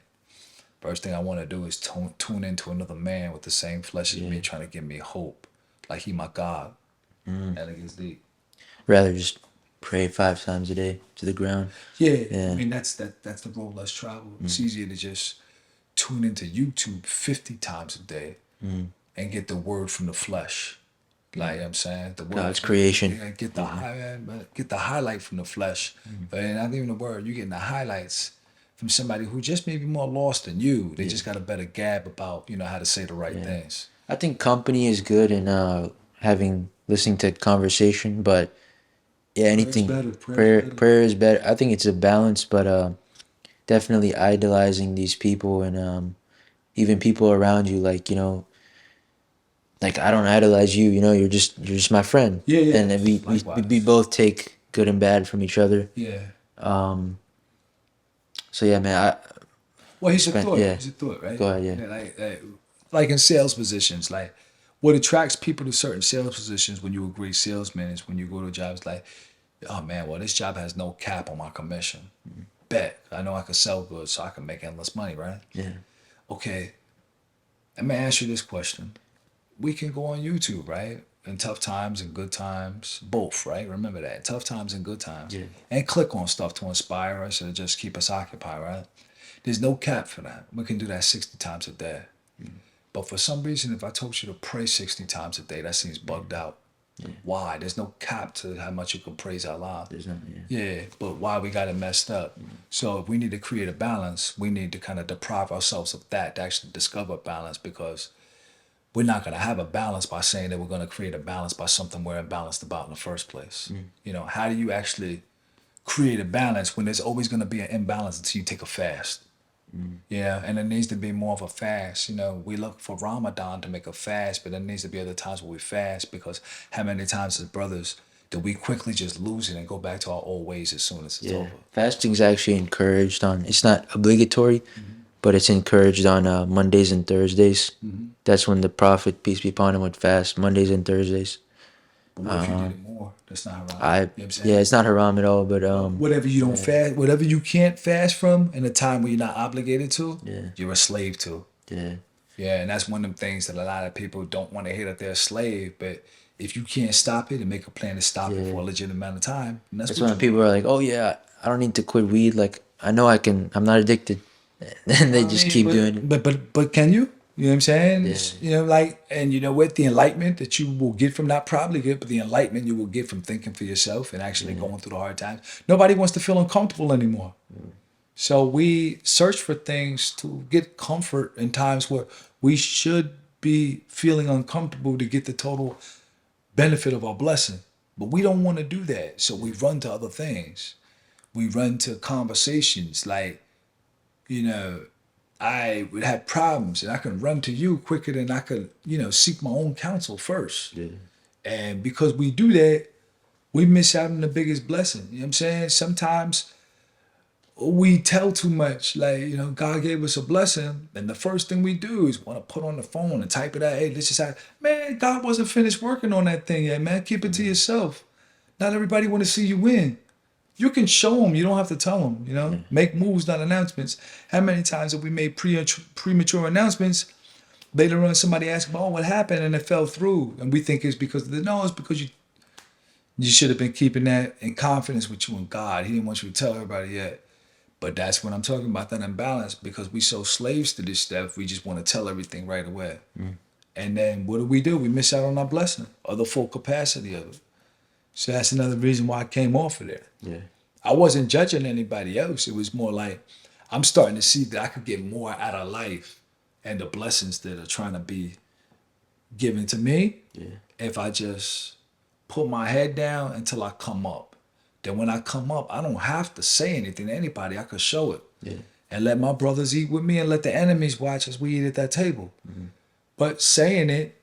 first thing I want to do is tune into another man with the same flesh as me, trying to give me hope, like he my God. And it gets deep. Rather just pray 5 times a day to the ground. Yeah, I Yeah, mean that's the road less traveled. It's easier to just tune into YouTube 50 times a day and get the word from the flesh. Like I'm saying, the word God's creation. get the get the highlight from the flesh, and not even the word. You getting the highlights from somebody who just may be more lost than you. They just got a better gab about how to say the right things. I think company is good in listening to conversation, but yeah, Prayer's anything better. Prayer's prayer better. prayer is better. I think it's a balance, but definitely idolizing these people and even people around you, like like I don't idolize you. You're just my friend. Yeah, yeah. And then we Likewise. both take good and bad from each other. Yeah. So yeah, man, I Well, he's a spent thought. yeah. He's a thought, right? Go ahead, yeah. Yeah, like in sales positions, like what attracts people to certain sales positions when you're a great salesman is when you go to jobs like, oh man, well this job has no cap on my commission. Bet I know I can sell goods, so I can make endless money, right? Yeah. Okay, let me ask you this question. We can go on YouTube, right? In tough times and good times, both, right? Remember that. Tough times and good times. Yeah. And click on stuff to inspire us or just keep us occupied, right? There's no cap for that. We can do that 60 times a day. But for some reason, if I told you to pray 60 times a day, that seems bugged out. Why? There's no cap to how much you can praise out loud. There's nothing. Yeah, but why we got it messed up? So if we need to create a balance, we need to kind of deprive ourselves of that to actually discover balance because we're not going to have a balance by saying that we're going to create a balance by something we're imbalanced about in the first place. How do you actually create a balance when there's always going to be an imbalance until you take a fast? Yeah, and it needs to be more of a fast. We look for Ramadan to make a fast, but there needs to be other times where we fast because how many times as brothers do we quickly just lose it and go back to our old ways as soon as it's Yeah, over? fasting's actually encouraged on. It's not obligatory, but it's encouraged on Mondays and Thursdays. That's when the Prophet, peace be upon him, would fast Mondays and Thursdays. But what if you did it more? That's not haram. I You know what I'm Yeah, saying? it's not haram at all, but Whatever you don't fast, whatever you can't fast from in a time where you're not obligated to, yeah, you're a slave to. yeah, Yeah, and that's one of them things that a lot of people don't want to hear that they're a slave. But if you can't stop it and make a plan to stop it yeah. for a legitimate amount of time, then that's That's what when you people are. are like, "Oh yeah, I don't need to quit weed. Like I know I can. I'm not addicted," and they I just mean, keep doing but it. but can you? You know what I'm saying? Yeah, Like, and you know what? The enlightenment that you will get from not probably get, but the enlightenment you will get from thinking for yourself and actually yeah, going through the hard times. Nobody wants to feel uncomfortable anymore. So we search for things to get comfort in times where we should be feeling uncomfortable to get the total benefit of our blessing. But we don't want to do that. So we run to other things. We run to conversations like, you know, I would have problems and I can run to you quicker than I could, seek my own counsel first. yeah, And because we do that, we miss out on the biggest blessing. You know what I'm saying? Sometimes we tell too much. Like, God gave us a blessing, and the first thing we do is want to put on the phone and type it out. Hey, this is how. Man, God wasn't finished working on that thing yet, man. Keep it to yourself. Not everybody want to see you win. You can show them. You don't have to tell them. yeah, Make moves, not announcements. How many times have we made premature announcements? Later on, somebody asks, "Oh, what happened?" and it fell through, and we think it's because of the no. It's because you should have been keeping that in confidence with you and God. He didn't want you to tell everybody yet. But that's what I'm talking about, that imbalance, because we so slaves to this stuff, we just want to tell everything right away. And then what do? We miss out on our blessing or the full capacity of it. So that's another reason why I came off of there. yeah, I wasn't judging anybody else. It was more like I'm starting to see that I could get more out of life and the blessings that are trying to be given to me yeah, if I just put my head down until I come up. Then when I come up, I don't have to say anything to anybody. I could show it yeah, and let my brothers eat with me and let the enemies watch as we eat at that table. But saying it,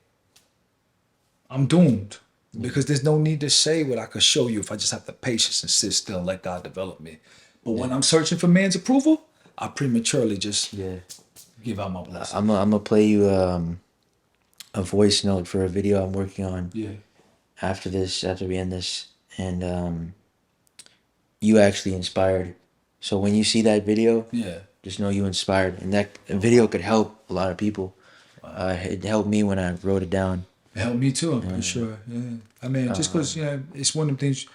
I'm doomed because there's no need to say what I could show you if I just have the patience and sit still and let God develop me. But yeah, when I'm searching for man's approval, I prematurely just yeah. give out my blessing. I'm gonna play you a voice note for a video I'm working on Yeah. after this, after we end this, and you actually inspired. So when you see that video, Yeah. just know you inspired, and that video could help a lot of people. It helped me when I wrote it down. It helped me too, for sure. Yeah. I mean, just because, it's one of them things,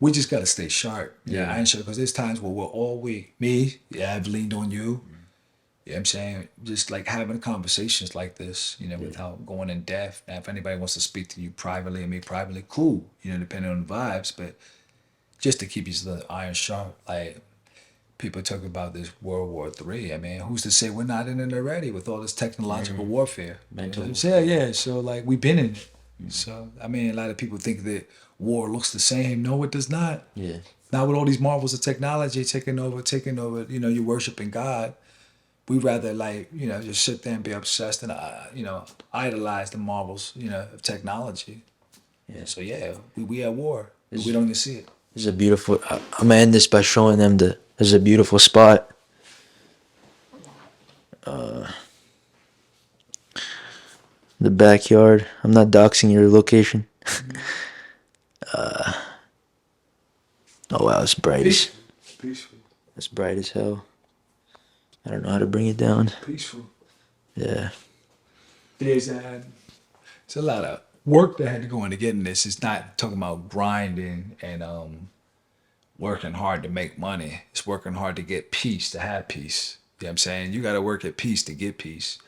we just got to stay sharp. Yeah, Yeah. I ain't sure because there's times where we're all weak. Me, yeah, I've leaned on you. Yeah, I'm saying just like having conversations like this, without going in depth. Now, if anybody wants to speak to you privately and me privately, cool, depending on the vibes. But just to keep the iron sharp, like people talk about this World War III. I mean, who's to say we're not in it already with all this technological warfare? Mental I'm warfare. saying? Yeah, so like we've been in it. So I mean, a lot of people think that war looks the same. No, it does not. Yeah, Not with all these marvels of technology taking over. You're worshiping God. We rather just sit there and be obsessed and idolize the marvels of technology. yeah. So yeah, we at war, but This, we don't even see it. this is a beautiful. I'm gonna end this by showing them the. This is a beautiful spot. The backyard. I'm not doxing your location. Oh wow, it's bright as Peaceful, it's bright as hell. I don't know how to bring it down. peaceful. Yeah, It's a lot of work that had to go into getting this. It's not talking about grinding and working hard to make money. It's working hard to get peace, to have peace. You know what I'm saying? You gotta work at peace to get peace.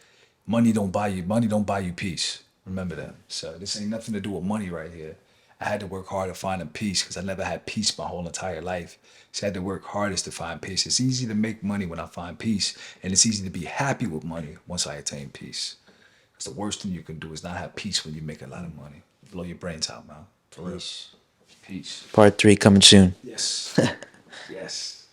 Money don't buy you peace. Remember that. So this ain't nothing to do with money right here. I had to work hard to find peace because I never had peace my whole entire life. So I had to work hardest to find peace. It's easy to make money when I find peace, and it's easy to be happy with money once I attain peace. Because the worst thing you can do is not have peace when you make a lot of money. Blow your brains out, man. For real. peace. Peace. Part 3 coming soon. Yes. Yes.